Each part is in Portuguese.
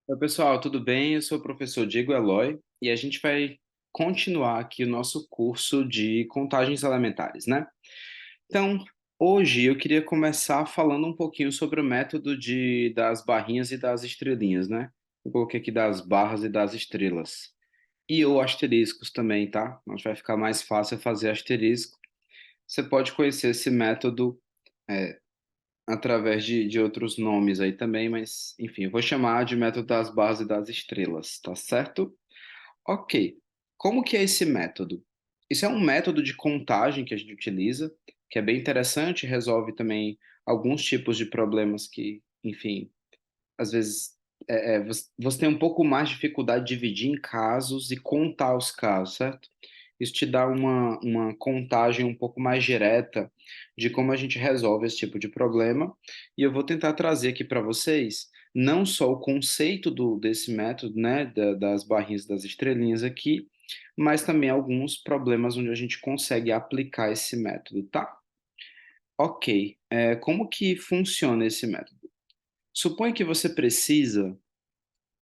Oi, pessoal, tudo bem? Eu sou o professor Diego Eloy e a gente vai continuar aqui o nosso curso de contagens elementares, né? Então, hoje eu queria começar falando um pouquinho sobre o método das barrinhas e das estrelinhas, né? Eu coloquei aqui das barras e das estrelas. E ou asteriscos também, tá? Mas vai ficar mais fácil fazer asterisco. Você pode conhecer esse método através de outros nomes aí também, mas enfim, eu vou chamar de método das barras e das estrelas, tá certo? Ok. Como que é esse método? Isso é um método de contagem que a gente utiliza, que é bem interessante, resolve também alguns tipos de problemas que, enfim, às vezes você tem um pouco mais de dificuldade de dividir em casos e contar os casos, certo? Isso te dá uma contagem um pouco mais direta de como a gente resolve esse tipo de problema. E eu vou tentar trazer aqui para vocês não só o conceito desse método, né, das barrinhas das estrelinhas aqui, mas também alguns problemas onde a gente consegue aplicar esse método, tá? Ok. Como que funciona esse método? Suponha que você precisa,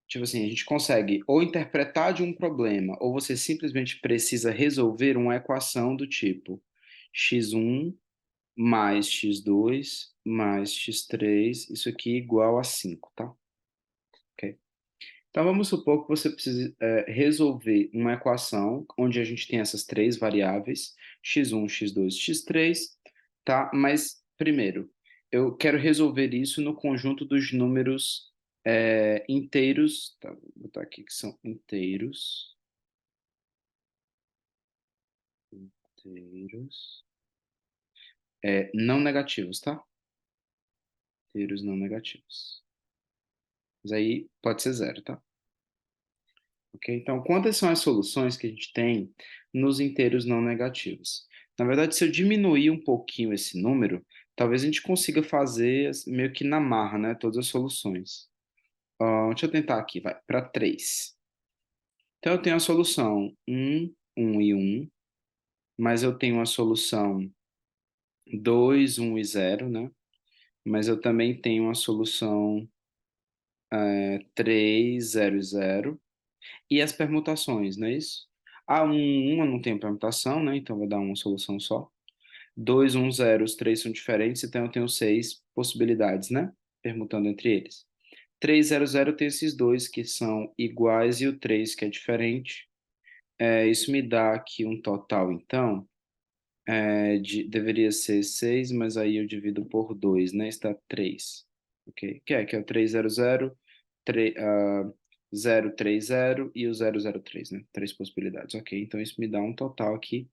tipo assim, a gente consegue ou interpretar de um problema, ou você simplesmente precisa resolver uma equação do tipo x1 mais x2 mais x3, isso aqui igual a 5, tá? Ok? Então vamos supor que você precise resolver uma equação onde a gente tem essas três variáveis, x1, x2, x3, tá? Mas primeiro, eu quero resolver isso no conjunto dos números inteiros, tá? Vou botar aqui que são inteiros, não negativos, tá? Inteiros não negativos. Mas aí pode ser zero, tá? Ok? Então, quantas são as soluções que a gente tem nos inteiros não negativos? Na verdade, se eu diminuir um pouquinho esse número, talvez a gente consiga fazer meio que na marra, né? Todas as soluções. Deixa eu tentar aqui, vai, para 3. Então, eu tenho a solução um e um, mas eu tenho a solução 2 1 e zero, né? Mas eu também tenho a solução 3 0 e 0. E as permutações, não é isso? Uma não tem permutação, né? Então vou dar uma solução só. 2 1 0 os três são diferentes, então eu tenho seis possibilidades, né? Permutando entre eles. 3 0 0 tem esses dois que são iguais e o 3 que é diferente. Isso me dá aqui um total, então, deveria ser 6, mas aí eu divido por 2, né? Está 3. Ok? Que é o 300, 030 e o 003, né? Três possibilidades. Ok, então isso me dá um total aqui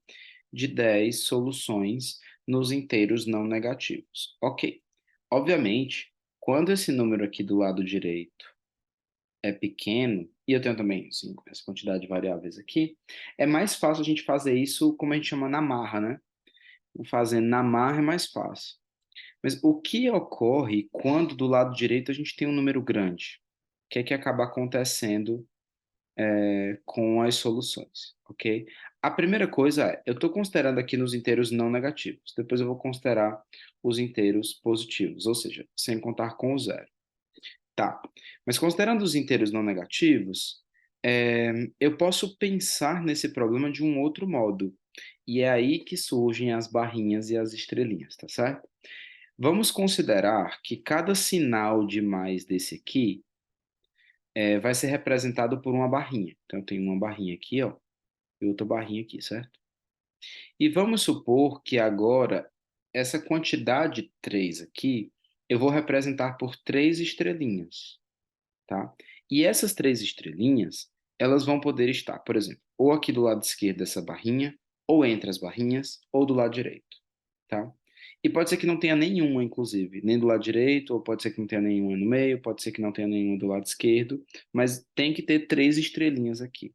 de 10 soluções nos inteiros não negativos. Ok. Obviamente, quando esse número aqui do lado direito é pequeno, e eu tenho também, assim, essa quantidade de variáveis aqui, é mais fácil a gente fazer isso como a gente chama na marra, né? Fazendo na marra é mais fácil. Mas o que ocorre quando do lado direito a gente tem um número grande? O que é que acaba acontecendo com as soluções, ok? A primeira coisa é, eu estou considerando aqui nos inteiros não negativos, depois eu vou considerar os inteiros positivos, ou seja, sem contar com o zero. Tá, mas considerando os inteiros não negativos, eu posso pensar nesse problema de um outro modo, e é aí que surgem as barrinhas e as estrelinhas, tá certo? Vamos considerar que cada sinal de mais desse aqui vai ser representado por uma barrinha. Então, eu tenho uma barrinha aqui, ó, e outra barrinha aqui, certo? E vamos supor que agora essa quantidade 3 aqui eu vou representar por três estrelinhas, tá? E essas três estrelinhas, elas vão poder estar, por exemplo, ou aqui do lado esquerdo dessa barrinha, ou entre as barrinhas, ou do lado direito, tá? E pode ser que não tenha nenhuma, inclusive, nem do lado direito, ou pode ser que não tenha nenhuma no meio, pode ser que não tenha nenhuma do lado esquerdo, mas tem que ter três estrelinhas aqui.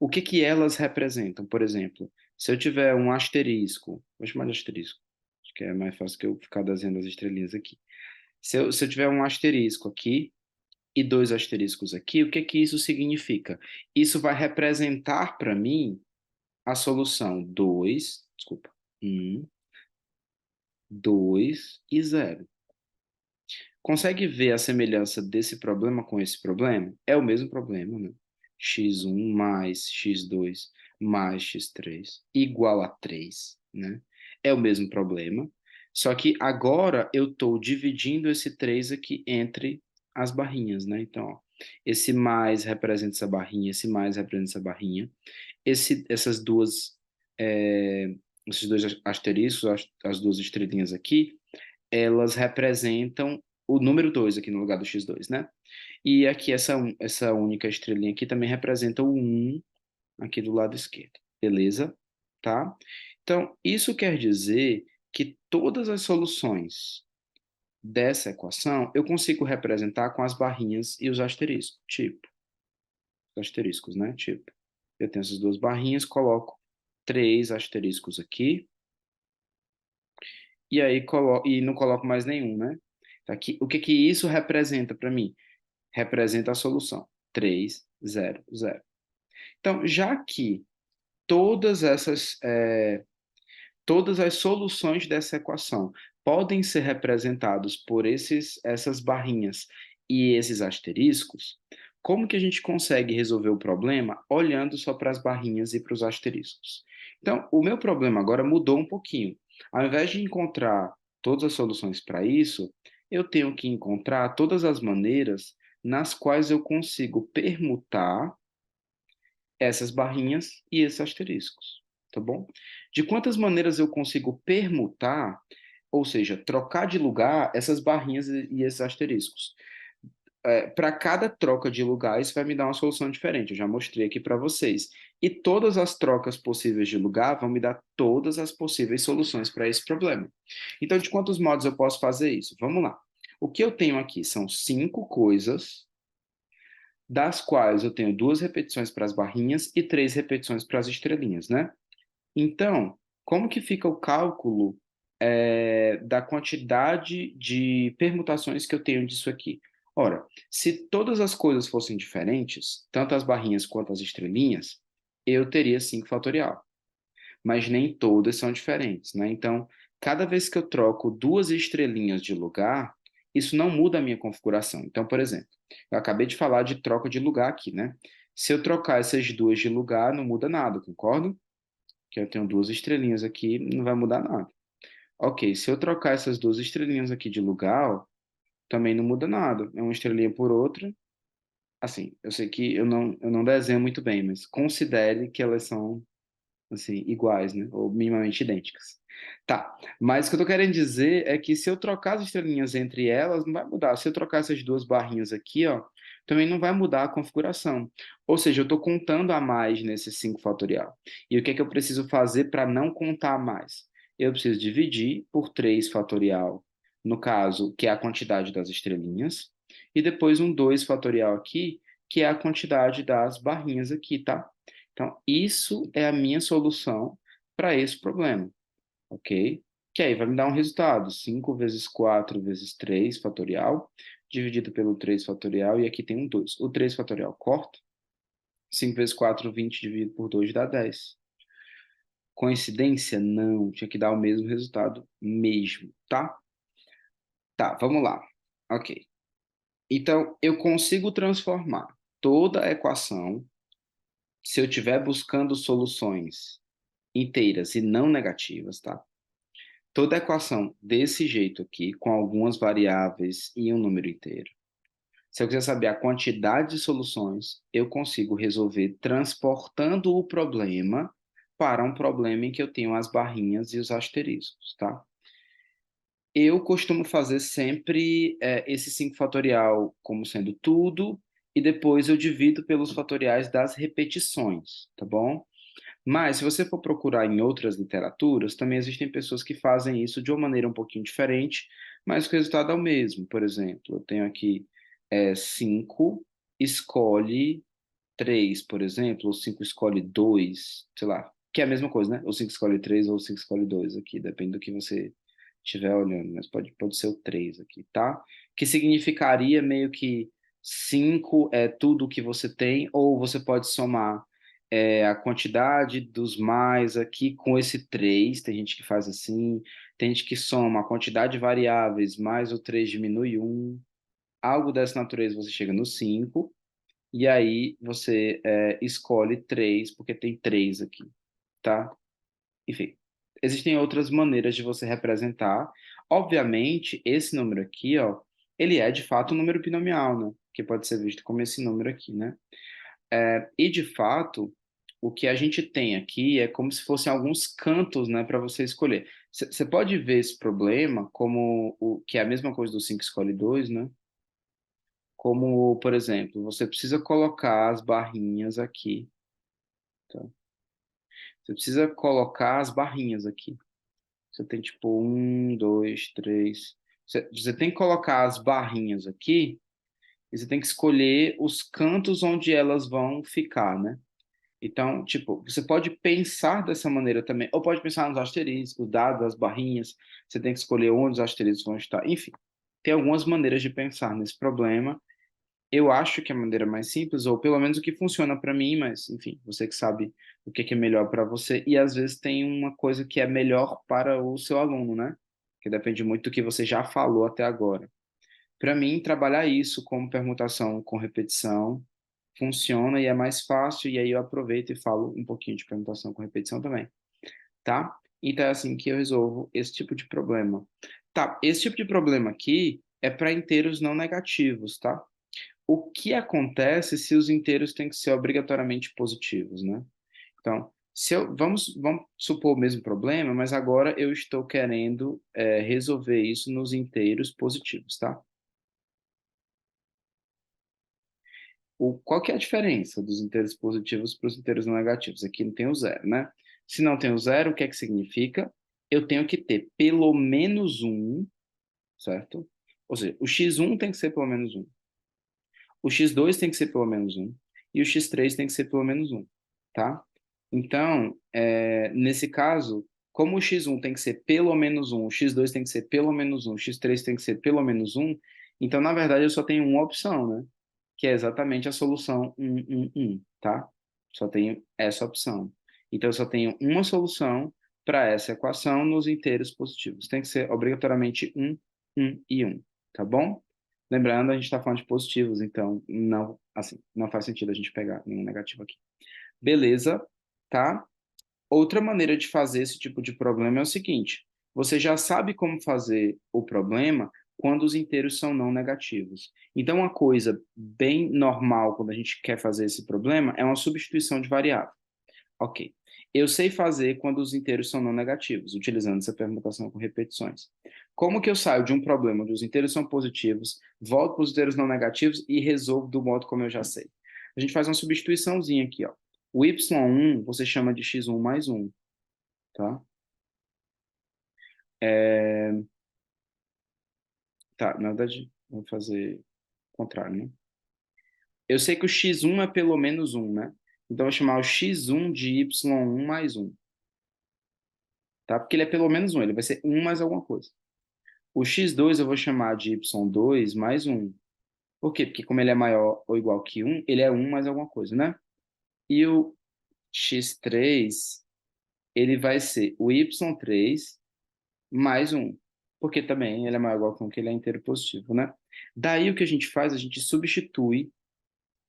O que que elas representam? Por exemplo, se eu tiver um asterisco, vou chamar de asterisco, acho que é mais fácil que eu ficar desenhando as estrelinhas aqui. Se eu tiver um asterisco aqui e dois asteriscos aqui, o que que isso significa? Isso vai representar para mim a solução 2, desculpa, 1, 2 e zero. Consegue ver a semelhança desse problema com esse problema? É o mesmo problema, né? x1 mais x2 mais x3 igual a 3, né? É o mesmo problema, só que agora eu estou dividindo esse 3 aqui entre as barrinhas, né? Então, ó, esse mais representa essa barrinha, esse mais representa essa barrinha. Essas duas, é, esses dois asteriscos, as duas estrelinhas aqui, elas representam o número 2 aqui no lugar do x2, né? E aqui essa única estrelinha aqui também representa o 1 aqui do lado esquerdo, beleza? Tá? Então, isso quer dizer que todas as soluções dessa equação eu consigo representar com as barrinhas e os asteriscos, tipo, os asteriscos, né? Tipo, eu tenho essas duas barrinhas, coloco 3 asteriscos aqui, e aí não coloco mais nenhum, né? Tá aqui, o que que isso representa para mim? Representa a solução, 3, 0, 0. Então, já que todas todas as soluções dessa equação podem ser representadas por essas barrinhas e esses asteriscos, como que a gente consegue resolver o problema olhando só para as barrinhas e para os asteriscos? Então, o meu problema agora mudou um pouquinho. Ao invés de encontrar todas as soluções para isso, eu tenho que encontrar todas as maneiras nas quais eu consigo permutar essas barrinhas e esses asteriscos, tá bom? De quantas maneiras eu consigo permutar, ou seja, trocar de lugar essas barrinhas e esses asteriscos? Para cada troca de lugar, isso vai me dar uma solução diferente. Eu já mostrei aqui para vocês. E todas as trocas possíveis de lugar vão me dar todas as possíveis soluções para esse problema. Então, de quantos modos eu posso fazer isso? Vamos lá. O que eu tenho aqui são 5 coisas, das quais eu tenho 2 repetições para as barrinhas e 3 repetições para as estrelinhas, né? Então, como que fica o cálculo da quantidade de permutações que eu tenho disso aqui? Ora, se todas as coisas fossem diferentes, tanto as barrinhas quanto as estrelinhas, eu teria 5 fatorial. Mas nem todas são diferentes, né? Então, cada vez que eu troco 2 estrelinhas de lugar, isso não muda a minha configuração. Então, por exemplo, eu acabei de falar de troca de lugar aqui, né? Se eu trocar essas duas de lugar, não muda nada, concordo? Que eu tenho 2 estrelinhas aqui, não vai mudar nada. Ok, se eu trocar essas 2 estrelinhas aqui de lugar, ó, também não muda nada. É uma estrelinha por outra. Assim, eu sei que eu não desenho muito bem, mas considere que elas são assim, iguais, né? Ou minimamente idênticas. Tá, mas o que eu tô querendo dizer é que se eu trocar as estrelinhas entre elas, não vai mudar. Se eu trocar essas duas barrinhas aqui, ó, também não vai mudar a configuração. Ou seja, eu estou contando a mais nesse 5 fatorial. E o que é que eu preciso fazer para não contar a mais? Eu preciso dividir por 3 fatorial, no caso, que é a quantidade das estrelinhas, e depois um 2 fatorial aqui, que é a quantidade das barrinhas aqui, tá? Então, isso é a minha solução para esse problema, ok? Que aí vai me dar um resultado, 5 vezes 4 vezes 3 fatorial, dividido pelo 3 fatorial, e aqui tem um 2. O 3 fatorial corta, 5 vezes 4, 20, dividido por 2 dá 10. Coincidência? Não, tinha que dar o mesmo resultado mesmo, tá? Tá, vamos lá. Ok. Então, eu consigo transformar toda a equação, se eu estiver buscando soluções inteiras e não negativas, tá? Toda equação desse jeito aqui, com algumas variáveis e um número inteiro. Se eu quiser saber a quantidade de soluções, eu consigo resolver transportando o problema para um problema em que eu tenho as barrinhas e os asteriscos, tá? Eu costumo fazer sempre esse 5 fatorial como sendo tudo, e depois eu divido pelos fatoriais das repetições, tá bom? Mas, se você for procurar em outras literaturas, também existem pessoas que fazem isso de uma maneira um pouquinho diferente, mas o resultado é o mesmo. Por exemplo, eu tenho aqui 5, escolhe 3, por exemplo, ou 5 escolhe 2, sei lá, que é a mesma coisa, né? Ou 5 escolhe 3 ou 5 escolhe 2 aqui, depende do que você estiver olhando, mas pode ser o 3 aqui, tá? Que significaria meio que 5 é tudo o que você tem, ou você pode somar a quantidade dos mais aqui com esse 3, tem gente que faz assim, Tem gente que soma a quantidade de variáveis mais o 3 diminui um. Algo dessa natureza você chega no 5. E aí você escolhe 3 porque tem 3 aqui, tá? Enfim, existem outras maneiras de você representar. Obviamente, esse número aqui, ó, ele é de fato um número binomial, né? Que pode ser visto como esse número aqui, né? E de fato, o que a gente tem aqui é como se fossem alguns cantos, né, para você escolher. Você pode ver esse problema como o que é a mesma coisa do 5 escolhe 2, né? Como, por exemplo, você precisa colocar as barrinhas aqui, tá? Você precisa colocar as barrinhas aqui. Você tem tipo um, dois, três. Você tem que colocar as barrinhas aqui e você tem que escolher os cantos onde elas vão ficar, né? Então, tipo, você pode pensar dessa maneira também, ou pode pensar nos asteriscos, dados as barrinhas, você tem que escolher onde os asteriscos vão estar. Enfim, tem algumas maneiras de pensar nesse problema. Eu acho que é a maneira mais simples, ou pelo menos o que funciona para mim, mas, enfim, você que sabe o que é melhor para você, e às vezes tem uma coisa que é melhor para o seu aluno, né? Que depende muito do que você já falou até agora. Para mim, trabalhar isso como permutação com repetição funciona e é mais fácil, e aí eu aproveito e falo um pouquinho de permutação com repetição também, tá? Então é assim que eu resolvo esse tipo de problema. Tá, esse tipo de problema aqui é para inteiros não negativos, tá? O que acontece se os inteiros têm que ser obrigatoriamente positivos, né? Então, vamos supor o mesmo problema, mas agora eu estou querendo resolver isso nos inteiros positivos, tá? Qual que é a diferença dos inteiros positivos para os inteiros não negativos? Aqui não tem o zero, né? Se não tem o zero, o que é que significa? Eu tenho que ter pelo menos um, certo? Ou seja, o x1 tem que ser pelo menos um. O x2 tem que ser pelo menos um. E o x3 tem que ser pelo menos um, tá? Então, nesse caso, como o x1 tem que ser pelo menos um, o x2 tem que ser pelo menos um, o x3 tem que ser pelo menos um, então, na verdade, eu só tenho uma opção, né? Que é exatamente a solução 1, tá? Só tenho essa opção. Então, eu só tenho uma solução para essa equação nos inteiros positivos. Tem que ser obrigatoriamente 1 e 1, tá bom? Lembrando, a gente está falando de positivos, então não, assim, não faz sentido a gente pegar nenhum negativo aqui. Beleza, tá? Outra maneira de fazer esse tipo de problema é o seguinte: você já sabe como fazer o problema quando os inteiros são não negativos. Então, uma coisa bem normal quando a gente quer fazer esse problema é uma substituição de variável. Ok. Eu sei fazer quando os inteiros são não negativos, utilizando essa permutação com repetições. Como que eu saio de um problema onde os inteiros são positivos, volto para os inteiros não negativos e resolvo do modo como eu já sei? A gente faz uma substituiçãozinha aqui, ó. O y1 você chama de x1 mais 1, tá? É, Tá, na verdade, vamos fazer o contrário, né? Eu sei que o x1 é pelo menos 1, né? Então, eu vou chamar o x1 de y1 mais 1, tá? Porque ele é pelo menos 1, ele vai ser 1 mais alguma coisa. O x2 eu vou chamar de y2 mais 1. Por quê? Porque como ele é maior ou igual que 1, ele é 1 mais alguma coisa, né? E o x3, ele vai ser o y3 mais 1. Porque também ele é maior ou igual que 1, que ele é inteiro positivo, né? Daí o que a gente faz? A gente substitui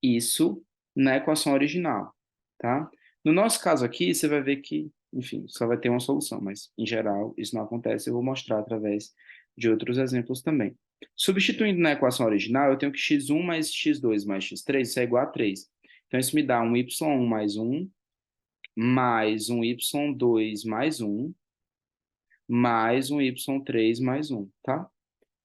isso na equação original, tá? No nosso caso aqui, você vai ver que, enfim, só vai ter uma solução, mas em geral isso não acontece. Eu vou mostrar através de outros exemplos também. Substituindo na equação original, eu tenho que x1 mais x2 mais x3, isso é igual a 3. Então isso me dá um y1 mais um y2 mais 1 mais um y3 mais 1, tá?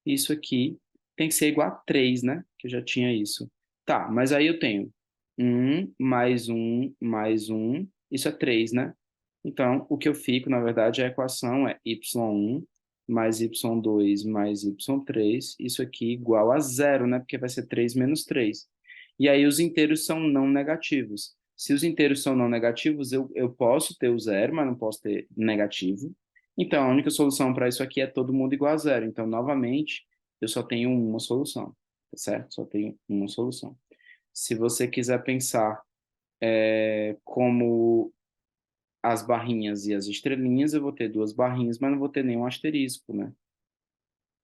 Isso aqui tem que ser igual a 3, né? Que eu já tinha isso. Tá, mas aí eu tenho um mais um, isso é 3, né? Então, o que eu fico, na verdade, a equação é y1 mais y2 mais y3, isso aqui igual a zero, né? Porque vai ser 3 menos 3. E aí os inteiros são não negativos. Se os inteiros são não negativos, eu posso ter o zero, mas não posso ter negativo. Então, a única solução para isso aqui é todo mundo igual a zero. Então, novamente, eu só tenho uma solução, tá certo? Só tenho uma solução. Se você quiser pensar como as barrinhas e as estrelinhas, eu vou ter duas barrinhas, mas não vou ter nenhum asterisco, né?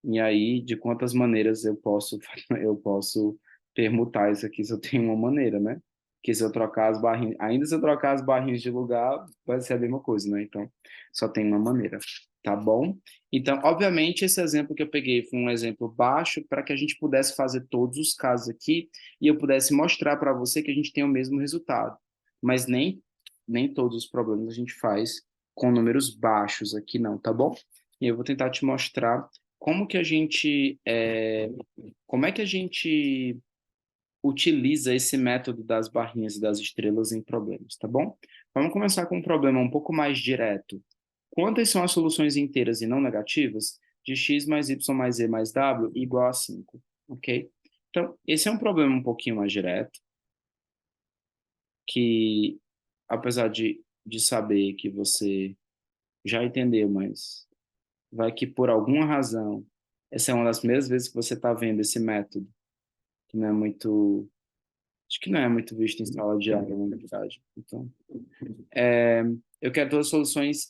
E aí, de quantas maneiras eu posso, eu posso permutar isso aqui se eu tenho uma maneira, né? Que se eu trocar as barrinhas, ainda se eu trocar as barrinhas de lugar, vai ser a mesma coisa, né? Então, só tem uma maneira, tá bom? Então, obviamente, esse exemplo que eu peguei foi um exemplo baixo para que a gente pudesse fazer todos os casos aqui e eu pudesse mostrar para você que a gente tem o mesmo resultado. Mas nem todos os problemas a gente faz com números baixos aqui, não, tá bom? E eu vou tentar te mostrar como que a gente, como é que a gente utiliza esse método das barrinhas e das estrelas em problemas, tá bom? Vamos começar com um problema um pouco mais direto. Quantas são as soluções inteiras e não negativas de x mais y mais z mais w igual a 5, ok? Então, esse é um problema um pouquinho mais direto, que apesar de saber que você já entendeu, mas vai que por alguma razão, essa é uma das primeiras vezes que você está vendo esse método, que não é muito, acho que não é muito visto em sala de aula, na verdade. Então, é, eu quero todas as soluções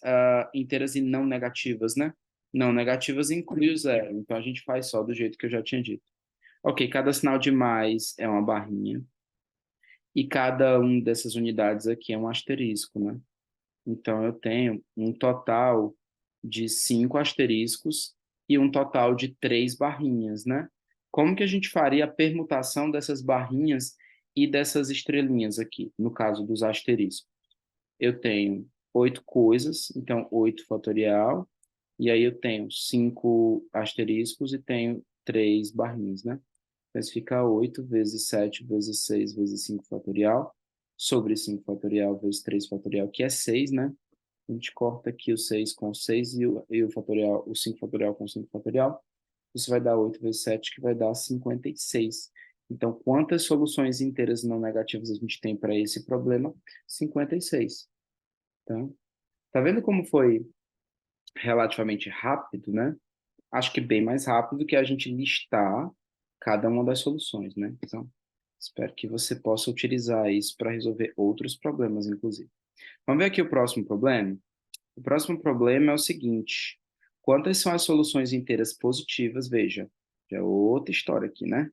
inteiras e não negativas, né? Não negativas inclui o zero, então a gente faz só do jeito que eu já tinha dito. Ok, cada sinal de mais é uma barrinha, e cada um dessas unidades aqui é um asterisco, né? Então, eu tenho um total de 5 asteriscos e um total de 3 barrinhas, né? Como que a gente faria a permutação dessas barrinhas e dessas estrelinhas aqui, no caso dos asteriscos? Eu tenho 8 coisas, então 8 fatorial, e aí eu tenho 5 asteriscos e tenho 3 barrinhas, né? Então, isso fica 8 vezes 7 vezes 6 vezes 5 fatorial, sobre 5 fatorial vezes 3 fatorial, que é 6, né? A gente corta aqui o 6 com 6 e o fatorial, o 5 fatorial com 5 fatorial. Isso vai dar 8 vezes 7, que vai dar 56. Então, quantas soluções inteiras não negativas a gente tem para esse problema? 56. Então, tá vendo como foi relativamente rápido, né? Acho que bem mais rápido que a gente listar cada uma das soluções, né? Então, espero que você possa utilizar isso para resolver outros problemas, inclusive. Vamos ver aqui o próximo problema? O próximo problema é o seguinte: quantas são as soluções inteiras positivas? Veja, já é outra história aqui, né?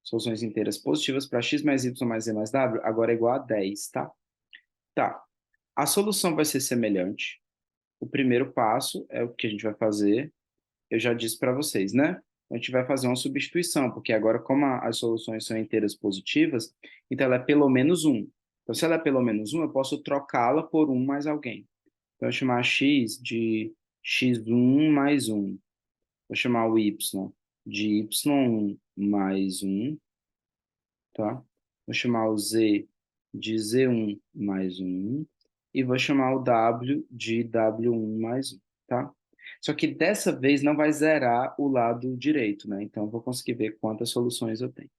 Soluções inteiras positivas para x mais y mais z mais w agora é igual a 10, tá? Tá. A solução vai ser semelhante. O primeiro passo é o que a gente vai fazer. Eu já disse para vocês, né? A gente vai fazer uma substituição, porque agora, como as soluções são inteiras positivas, então ela é pelo menos um. Então, se ela é pelo menos um, eu posso trocá-la por um mais alguém. Então, eu vou chamar x de x1 mais um. Vou chamar o y de y1 mais um, tá? Vou chamar o z de z1 mais um. E vou chamar o w de w1 mais um, tá? Só que dessa vez não vai zerar o lado direito, né? Então, eu vou conseguir ver quantas soluções eu tenho.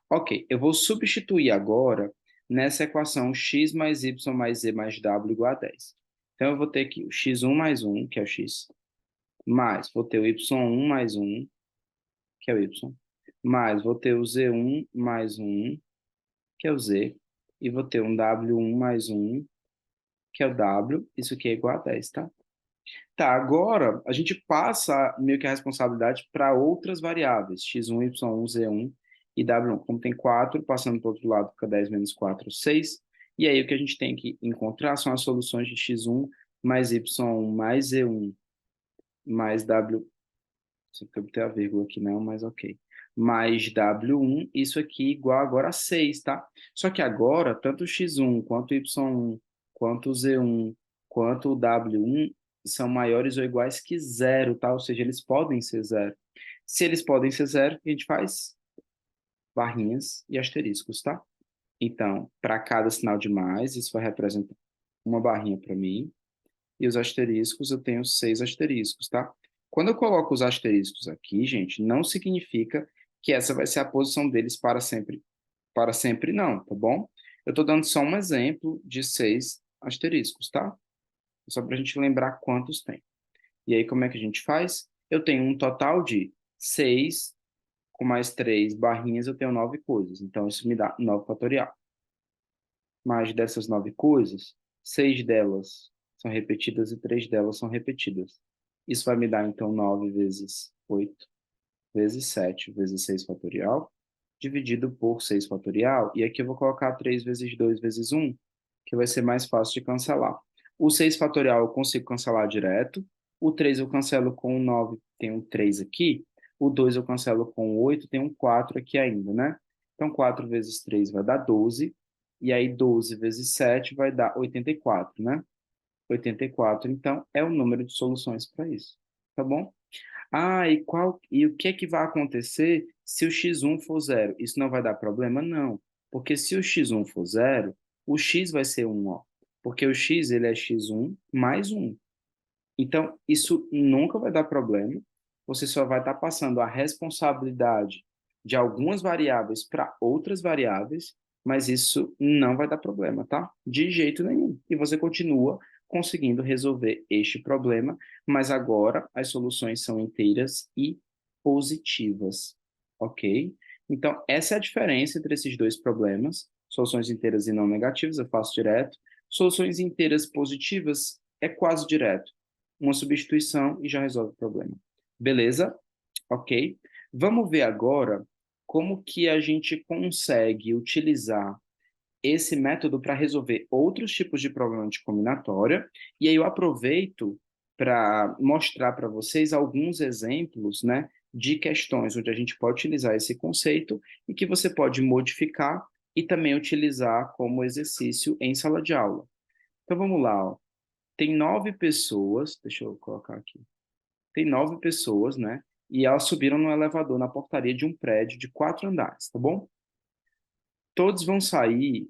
Ok, eu vou substituir agora nessa equação x mais y mais z mais w igual a 10. Então, eu vou ter aqui o x1 mais um, que é o x, mais vou ter o y1 mais um, que é o y, mais vou ter o z1 mais um, que é o z, e vou ter um w1 mais um, que é o w, isso aqui é igual a 10, tá? Tá, agora a gente passa meio que a responsabilidade para outras variáveis, x1, y1, z1 e w1. Como tem 4, passando para o outro lado fica 10 menos 4, 6. E aí o que a gente tem que encontrar são as soluções de x1 mais y1 mais z1 mais w. Só que eu botei a vírgula aqui não, mas ok. Mais w1, isso aqui igual agora a 6, tá? Só que agora, tanto o x1 quanto o y1, quanto o z1, quanto o w1 são maiores ou iguais que zero, tá? Ou seja, eles podem ser zero. Se eles podem ser zero, o que a gente faz? Barrinhas e asteriscos, tá? Então, para cada sinal de mais, isso vai representar uma barrinha para mim, e os asteriscos, eu tenho 6 asteriscos, tá? Quando eu coloco os asteriscos aqui, gente, não significa que essa vai ser a posição deles para sempre não, tá bom? Eu estou dando só um exemplo de 6 asteriscos, tá? Só para a gente lembrar quantos tem. E aí, como é que a gente faz? Eu tenho um total de 6, com mais 3 barrinhas, eu tenho 9 coisas. Então, isso me dá 9 fatorial. Mas dessas 9 coisas, 6 delas são repetidas e 3 delas são repetidas. Isso vai me dar, então, 9 vezes 8 vezes 7 vezes 6 fatorial, dividido por 6 fatorial, e aqui eu vou colocar 3 vezes 2 vezes 1, que vai ser mais fácil de cancelar. O 6 fatorial eu consigo cancelar direto, o 3 eu cancelo com o 9, tem um 3 aqui, o 2 eu cancelo com o 8, tem um 4 aqui ainda, né? Então, 4 vezes 3 vai dar 12, e aí 12 vezes 7 vai dar 84, né? 84, então, é o número de soluções para isso, tá bom? Ah, e o que é que vai acontecer se o x1 for zero? Isso não vai dar problema? Não, porque se o x1 for zero, o x vai ser 1, ó, porque o x ele é x1 mais 1. Então, isso nunca vai dar problema, você só vai estar passando a responsabilidade de algumas variáveis para outras variáveis, mas isso não vai dar problema, tá? De jeito nenhum. E você continua conseguindo resolver este problema, mas agora as soluções são inteiras e positivas, ok? Então, essa é a diferença entre esses dois problemas, soluções inteiras e não negativas, eu faço direto. Soluções inteiras positivas é quase direto, uma substituição e já resolve o problema. Beleza? Ok? Vamos ver agora como que a gente consegue utilizar esse método para resolver outros tipos de problema de combinatória. E aí eu aproveito para mostrar para vocês alguns exemplos, né, de questões onde a gente pode utilizar esse conceito e que você pode modificar e também utilizar como exercício em sala de aula. Então vamos lá, ó. Tem 9 pessoas, deixa eu colocar aqui. Tem 9 pessoas, né? E elas subiram no elevador na portaria de um prédio de 4 andares, tá bom? Todos vão sair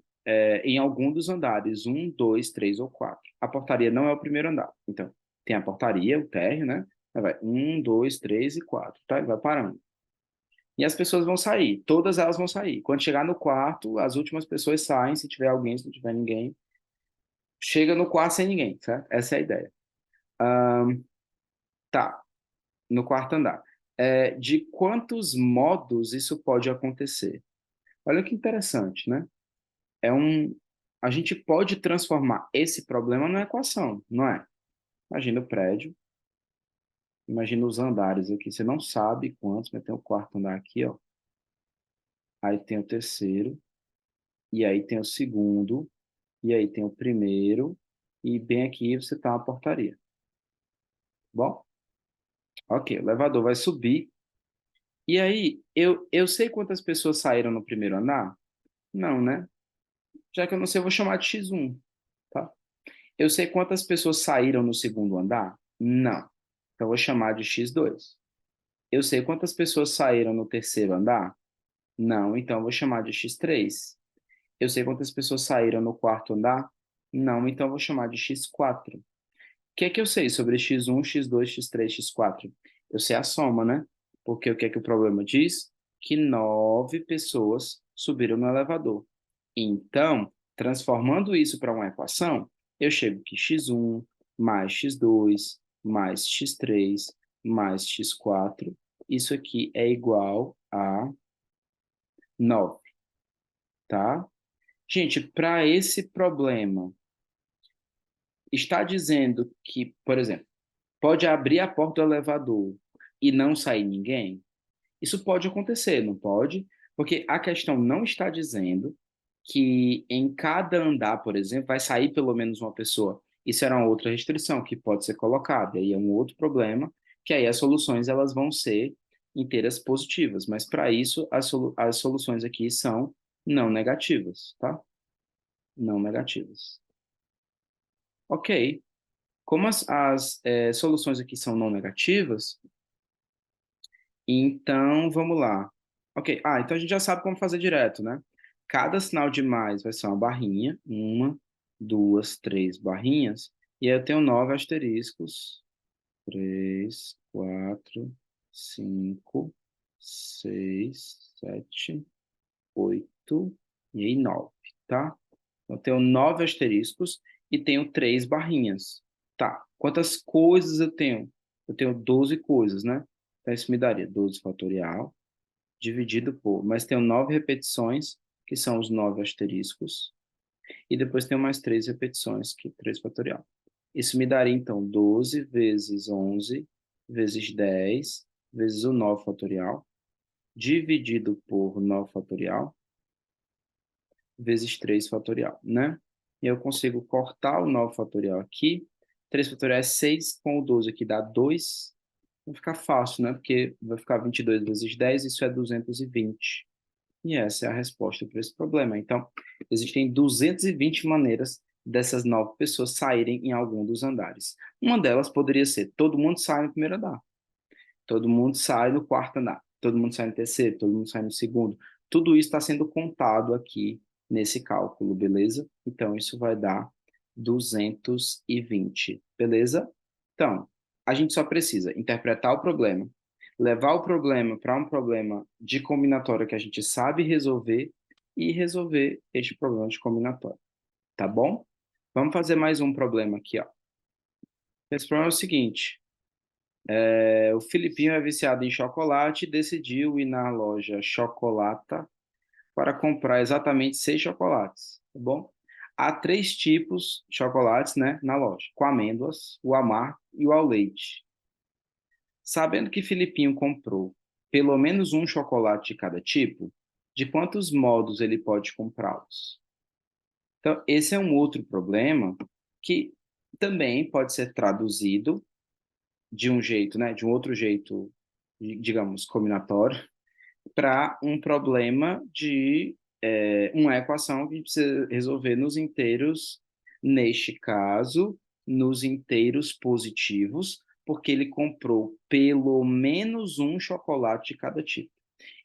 em algum dos andares, um, dois, três ou quatro. A portaria não é o primeiro andar. Então, tem a portaria, o térreo, né? Aí vai um, dois, três e quatro, tá? Ele vai parando. E as pessoas vão sair, todas elas vão sair. Quando chegar no quarto, as últimas pessoas saem, se tiver alguém, se não tiver ninguém. Chega no quarto sem ninguém, certo? Essa é a ideia. Tá, no quarto andar. De quantos modos isso pode acontecer? Olha que interessante, né? É um, a gente pode transformar esse problema numa equação, não é? Imagina o prédio, imagina os andares aqui. Você não sabe quantos, mas tem o quarto andar aqui, ó. Aí tem o terceiro, e aí tem o segundo, e aí tem o primeiro, e bem aqui você tá na portaria. Bom, ok, o elevador vai subir. E aí, eu sei quantas pessoas saíram no primeiro andar? Não, né? Já que eu não sei, eu vou chamar de X1, tá? Eu sei quantas pessoas saíram no segundo andar? Não. Então, eu vou chamar de X2. Eu sei quantas pessoas saíram no terceiro andar? Não. Então, eu vou chamar de X3. Eu sei quantas pessoas saíram no quarto andar? Não. Então, eu vou chamar de X4. O que é que eu sei sobre X1, X2, X3, X4? Eu sei a soma, né? Porque o que é que o problema diz? Que 9 pessoas subiram no elevador. Então, transformando isso para uma equação, eu chego que x1 mais x2 mais x3 mais x4, isso aqui é igual a 9, tá? Gente, para esse problema, está dizendo que, por exemplo, pode abrir a porta do elevador e não sair ninguém? Isso pode acontecer, não pode? Porque a questão não está dizendo que em cada andar, por exemplo, vai sair pelo menos uma pessoa. Isso era uma outra restrição que pode ser colocada. E aí é um outro problema, que aí as soluções elas vão ser inteiras positivas. Mas para isso, as soluções aqui são não negativas, tá? Não negativas. Ok. Como as soluções aqui são não negativas, então, vamos lá. Ok. Ah, então a gente já sabe como fazer direto, né? Cada sinal de mais vai ser uma barrinha. Uma, duas, três barrinhas. E aí eu tenho 9 asteriscos. Três, quatro, cinco, seis, sete, oito e aí 9, tá? Então, eu tenho 9 asteriscos e tenho 3 barrinhas. Tá. Quantas coisas eu tenho? Eu tenho 12 coisas, né? Então, isso me daria 12 fatorial dividido por... Mas tenho 9 repetições, que são os 9 asteriscos. E depois tenho mais 3 repetições, que é 3 fatorial. Isso me daria, então, 12 vezes 11 vezes 10 vezes o 9 fatorial, dividido por 9 fatorial, vezes 3 fatorial, né? E eu consigo cortar o 9 fatorial aqui. 3 fatorial é 6, com o 12 aqui dá 2. Vai ficar fácil, né? Porque vai ficar 22 vezes 10, isso é 220. E essa é a resposta para esse problema. Então, existem 220 maneiras dessas 9 pessoas saírem em algum dos andares. Uma delas poderia ser: todo mundo sai no primeiro andar, todo mundo sai no quarto andar, todo mundo sai no terceiro, todo mundo sai no segundo. Tudo isso está sendo contado aqui nesse cálculo, beleza? Então, isso vai dar 220, beleza? Então, a gente só precisa interpretar o problema, levar o problema para um problema de combinatória que a gente sabe resolver e resolver este problema de combinatória, tá bom? Vamos fazer mais um problema aqui, ó. Esse problema é o seguinte: o Filipinho é viciado em chocolate e decidiu ir na loja Chocolata para comprar exatamente 6 chocolates, tá bom? Há 3 tipos de chocolates, né, na loja: com amêndoas, o amargo e o ao leite. Sabendo que Filipinho comprou pelo menos um chocolate de cada tipo, de quantos modos ele pode comprá-los? Então, esse é um outro problema que também pode ser traduzido de um jeito, né, de um outro jeito, digamos, combinatório, para um problema de uma equação que a gente precisa resolver nos inteiros, neste caso, nos inteiros positivos, porque ele comprou pelo menos um chocolate de cada tipo.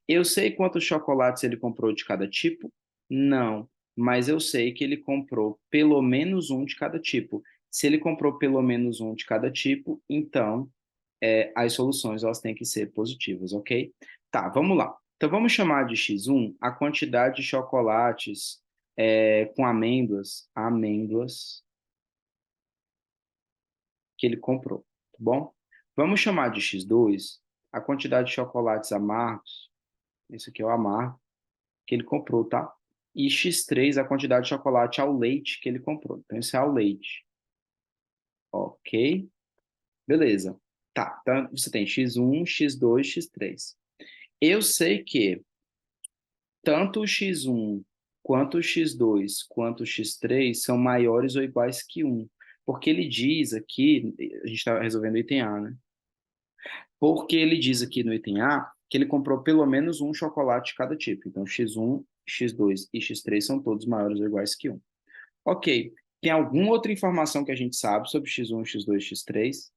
Eu sei quantos chocolates ele comprou de cada tipo? Não, mas eu sei que ele comprou pelo menos um de cada tipo. Se ele comprou pelo menos um de cada tipo, então as soluções elas têm que ser positivas, ok? Tá, vamos lá. Então vamos chamar de x1 a quantidade de chocolates com amêndoas que ele comprou, tá bom? Vamos chamar de x2 a quantidade de chocolates amargos, esse aqui é o amargo, que ele comprou, tá? E x3 a quantidade de chocolate ao leite que ele comprou. Então esse é ao leite, ok? Beleza. Tá, então você tem x1, x2, x3. Eu sei que tanto o x1 quanto o x2 quanto o x3 são maiores ou iguais que 1. Porque ele diz aqui, a gente está resolvendo o item A, né? Porque ele diz aqui no item A que ele comprou pelo menos um chocolate de cada tipo. Então, x1, x2 e x3 são todos maiores ou iguais que 1. Ok. Tem alguma outra informação que a gente sabe sobre x1, x2, x3?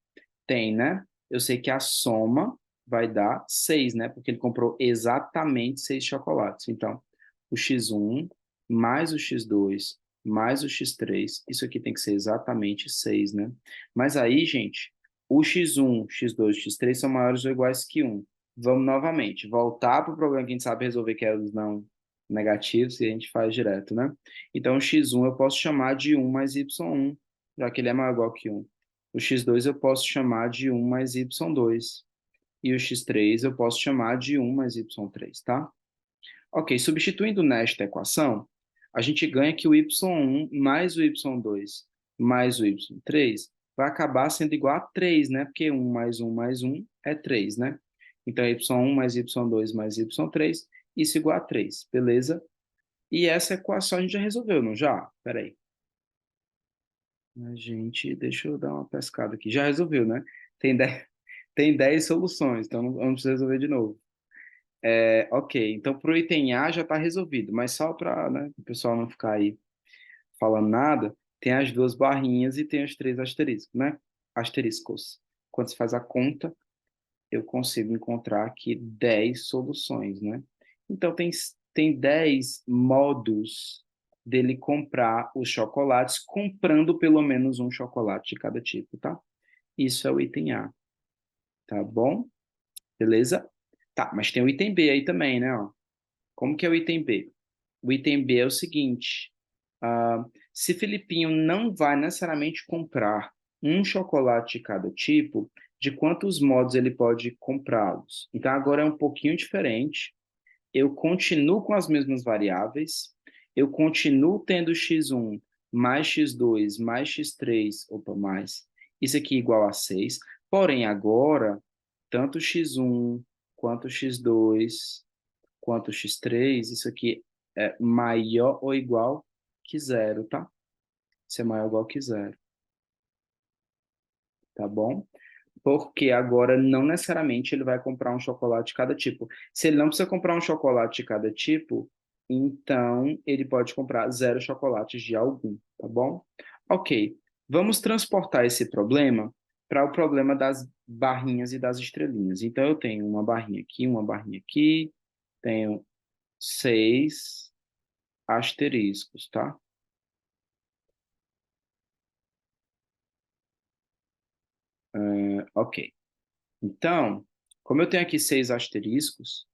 Tem, né? Eu sei que a soma vai dar 6, né? Porque ele comprou exatamente 6 chocolates. Então, o x1 mais o x2 mais o x3, isso aqui tem que ser exatamente 6, né? Mas aí, gente, o x1, x2 e x3 são maiores ou iguais que 1. Vamos novamente voltar para o problema que a gente sabe resolver, que é os não negativos, e a gente faz direto, né? Então, o x1 eu posso chamar de 1 mais y1, já que ele é maior ou igual que 1. O x2 eu posso chamar de 1 mais y2. E o x3 eu posso chamar de 1 mais y3, tá? Ok, substituindo nesta equação, a gente ganha que o y1 mais o y2 mais o y3 vai acabar sendo igual a 3, né? Porque 1 mais 1 mais 1 é 3, né? Então, y1 mais y2 mais y3, isso igual a 3, beleza? E essa equação a gente já resolveu, não já? Peraí. A gente, deixa eu dar uma pescada aqui. Já resolveu, né? Tem 10, tem 10 soluções, então não precisa resolver de novo. Ok, então para o item A já está resolvido, mas só para, né, o pessoal não ficar aí falando nada, tem as duas barrinhas e tem os 3 asteriscos, né? Asteriscos. Quando você faz a conta, eu consigo encontrar aqui 10 soluções, né? Então, tem 10 modos dele comprar os chocolates, comprando pelo menos um chocolate de cada tipo, tá? Isso é o item A, tá bom? Beleza? Tá, mas tem o item B aí também, né? Ó. Como que é o item B? O item B é o seguinte: se Filipinho não vai necessariamente comprar um chocolate de cada tipo, de quantos modos ele pode comprá-los? Então agora é um pouquinho diferente. Eu continuo com as mesmas variáveis, eu continuo tendo x1 mais x2 mais x3, opa, mais, isso aqui é igual a 6. Porém, agora, tanto x1 quanto x2 quanto x3, isso aqui é maior ou igual que zero, tá? Isso é maior ou igual que zero, tá bom? Porque agora não necessariamente ele vai comprar um chocolate de cada tipo. Se ele não precisa comprar um chocolate de cada tipo, então ele pode comprar zero chocolates de algum, tá bom? Ok, vamos transportar esse problema para o problema das barrinhas e das estrelinhas. Então eu tenho uma barrinha aqui, tenho 6 asteriscos, tá? Ok. Então, como eu tenho aqui 6 asteriscos,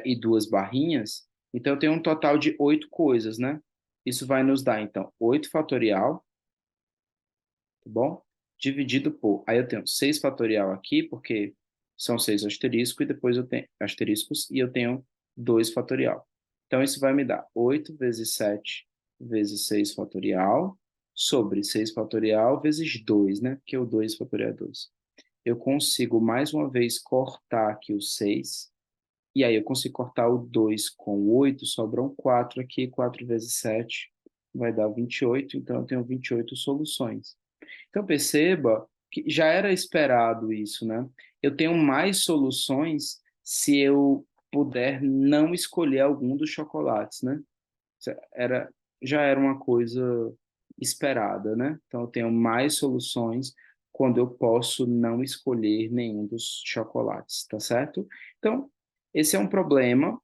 e duas barrinhas, então eu tenho um total de 8 coisas, né? Isso vai nos dar, então, 8 fatorial, tá bom? Dividido por, aí eu tenho 6 fatorial aqui, porque são 6 asteriscos, e depois eu tenho asteriscos, e eu tenho 2 fatorial. Então, isso vai me dar 8 vezes 7 vezes 6 fatorial, sobre 6 fatorial vezes 2, né? Porque o 2 fatorial é 2. Eu consigo, mais uma vez, cortar aqui o 6. E aí eu consigo cortar o 2 com o 8, sobram 4 aqui, 4 vezes 7 vai dar 28, então eu tenho 28 soluções. Então perceba que já era esperado isso, né? Eu tenho mais soluções se eu puder não escolher algum dos chocolates, né? Era, já era uma coisa esperada, né? Então eu tenho mais soluções quando eu posso não escolher nenhum dos chocolates, tá certo? Então, esse é um problema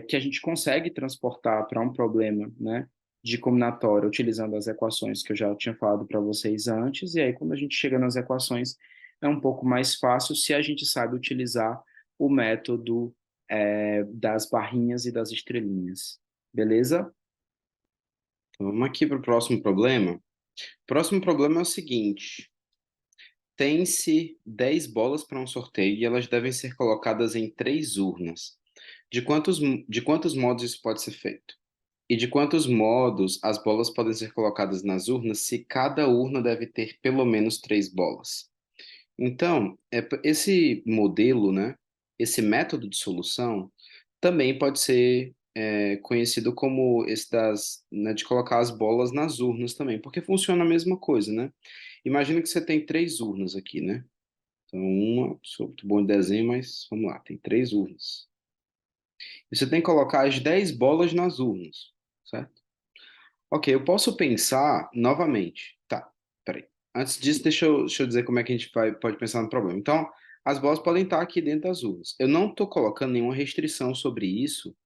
que a gente consegue transportar para um problema, né, de combinatória utilizando as equações que eu já tinha falado para vocês antes, e aí quando a gente chega nas equações é um pouco mais fácil se a gente sabe utilizar o método das barrinhas e das estrelinhas. Beleza? Então, vamos aqui para o próximo problema. O próximo problema é o seguinte: tem-se 10 bolas para um sorteio e elas devem ser colocadas em 3 urnas. De quantos modos isso pode ser feito? E de quantos modos as bolas podem ser colocadas nas urnas se cada urna deve ter pelo menos 3 bolas? Então, esse modelo, né, esse método de solução, também pode ser conhecido como esse né, de colocar as bolas nas urnas também, porque funciona a mesma coisa, né? Imagina que você tem 3 urnas aqui, né? Então, sou muito bom em desenho, mas vamos lá, tem 3 urnas. E você tem que colocar as 10 bolas nas urnas, certo? Ok, eu posso pensar novamente. Tá, peraí. Antes disso, deixa eu dizer como é que a gente pode pensar no problema. Então, as bolas podem estar aqui dentro das urnas. Eu não estou colocando nenhuma restrição sobre isso,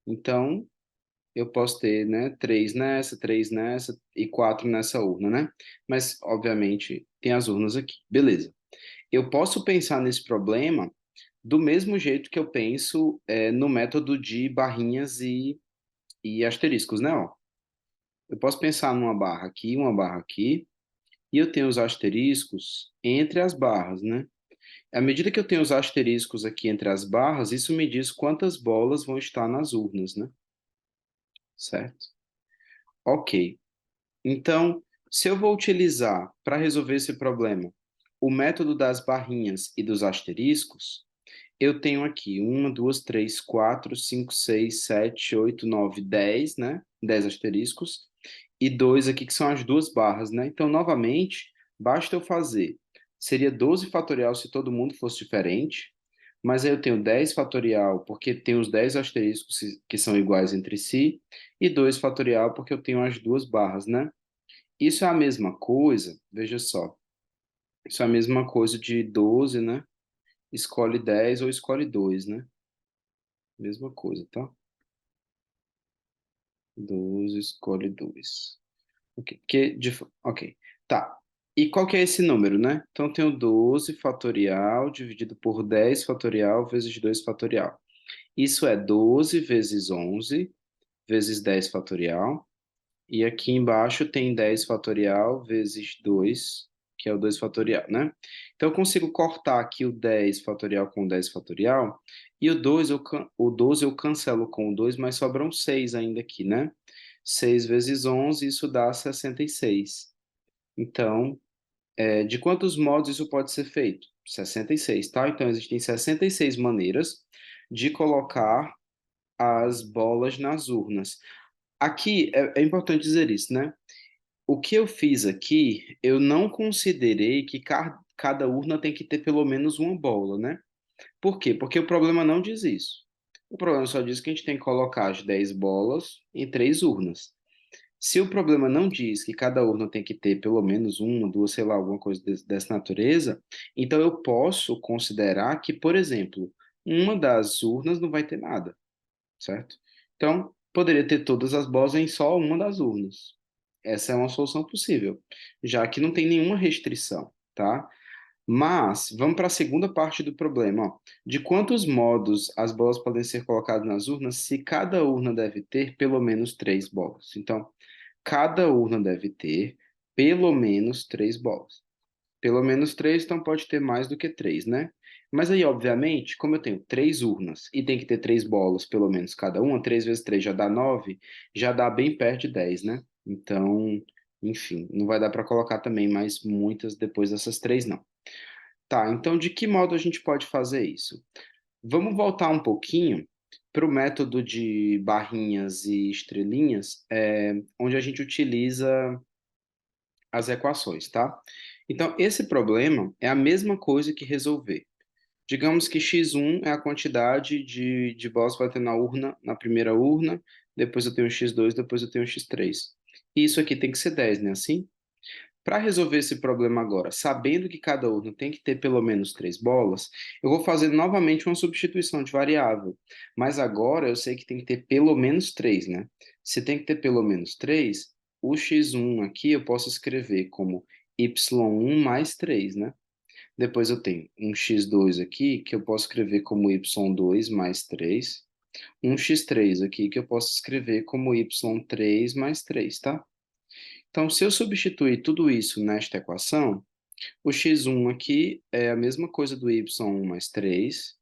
então eu posso ter, né, 3 nessa e 4 nessa urna, né? Mas, obviamente, tem as urnas aqui. Beleza. Eu posso pensar nesse problema do mesmo jeito que eu penso no método de barrinhas e asteriscos, né? Ó, eu posso pensar numa barra aqui, uma barra aqui, e eu tenho os asteriscos entre as barras, né? À medida que eu tenho os asteriscos aqui entre as barras, isso me diz quantas bolas vão estar nas urnas, né? Certo? Ok. Então, se eu vou utilizar para resolver esse problema o método das barrinhas e dos asteriscos, eu tenho aqui 1, 2, 3, 4, 5, 6, 7, 8, 9, 10, né? 10 asteriscos. E 2 aqui, que são as duas barras, né? Então, novamente, basta eu fazer. Seria 12 fatorial se todo mundo fosse diferente, mas aí eu tenho 10 fatorial porque tem os 10 asteriscos que são iguais entre si, e 2 fatorial porque eu tenho as duas barras, né? Isso é a mesma coisa, veja só. Isso é a mesma coisa de 12, né? Escolhe 10 ou escolhe 2, né? Mesma coisa, tá? 12 escolhe 2. Ok, ok, tá. E qual que é esse número, né? Então, eu tenho 12 fatorial dividido por 10 fatorial vezes 2 fatorial. Isso é 12 vezes 11 vezes 10 fatorial. E aqui embaixo tem 10 fatorial vezes 2, que é o 2 fatorial, né? Então, eu consigo cortar aqui o 10 fatorial com o 10 fatorial. E o 12 eu cancelo com o 2, mas sobram 6 ainda aqui, né? 6 vezes 11, isso dá 66. Então, de quantos modos isso pode ser feito? 66, tá? Então, existem 66 maneiras de colocar as bolas nas urnas. Aqui, é importante dizer isso, né? O que eu fiz aqui, eu não considerei que cada urna tem que ter pelo menos uma bola, né? Por quê? Porque o problema não diz isso. O problema só diz que a gente tem que colocar as 10 bolas em 3 urnas. Se o problema não diz que cada urna tem que ter pelo menos uma, duas, sei lá, alguma coisa dessa natureza, então eu posso considerar que, por exemplo, uma das urnas não vai ter nada, certo? Então, poderia ter todas as bolas em só uma das urnas. Essa é uma solução possível, já que não tem nenhuma restrição, tá? Mas, vamos para a segunda parte do problema, ó. De quantos modos as bolas podem ser colocadas nas urnas se cada urna deve ter pelo menos 3 bolas? Então, cada urna deve ter pelo menos 3 bolas. Pelo menos 3, então pode ter mais do que 3, né? Mas aí, obviamente, como eu tenho 3 urnas e tem que ter 3 bolas, pelo menos cada uma, 3 vezes 3 já dá 9, já dá bem perto de 10, né? Então, enfim, não vai dar para colocar também mais muitas depois dessas 3, não. Tá, então de que modo a gente pode fazer isso? Vamos voltar um pouquinho para o método de barrinhas e estrelinhas, onde a gente utiliza as equações, tá? Então, esse problema é a mesma coisa que resolver. Digamos que x1 é a quantidade de bolas que vai ter na urna, na primeira urna, depois eu tenho x2, depois eu tenho x3. E isso aqui tem que ser 10, né? Assim? Para resolver esse problema agora, sabendo que cada urna tem que ter pelo menos 3 bolas, eu vou fazer novamente uma substituição de variável. Mas agora eu sei que tem que ter pelo menos 3, né? Se tem que ter pelo menos 3, o x1 aqui eu posso escrever como y1 mais 3, né? Depois eu tenho um x2 aqui, que eu posso escrever como y2 mais 3. Um x3 aqui, que eu posso escrever como y3 mais 3, tá? Então, se eu substituir tudo isso nesta equação, o x1 aqui é a mesma coisa do y1 mais 3,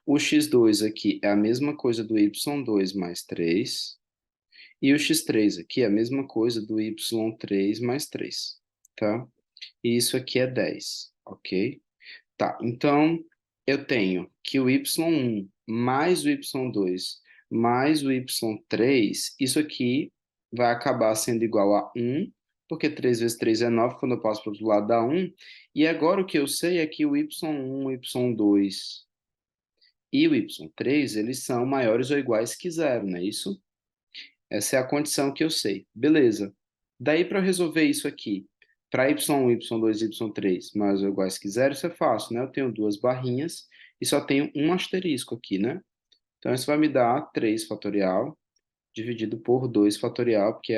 o x2 aqui é a mesma coisa do y2 mais 3, e o x3 aqui é a mesma coisa do y3 mais 3, tá? E isso aqui é 10, ok? Tá, então eu tenho que o y1 mais o y2 mais o y3, isso aqui vai acabar sendo igual a 1, porque 3 vezes 3 é 9, quando eu passo para o outro lado dá 1. E agora o que eu sei é que o y1, o y2 e o y3, eles são maiores ou iguais que zero, não é isso? Essa é a condição que eu sei. Beleza. Daí para eu resolver isso aqui, para y1, y2 e y3 maiores ou iguais que zero, isso é fácil, né? Eu tenho duas barrinhas e só tenho um asterisco aqui, né? Então isso vai me dar 3 fatorial dividido por 2 fatorial, porque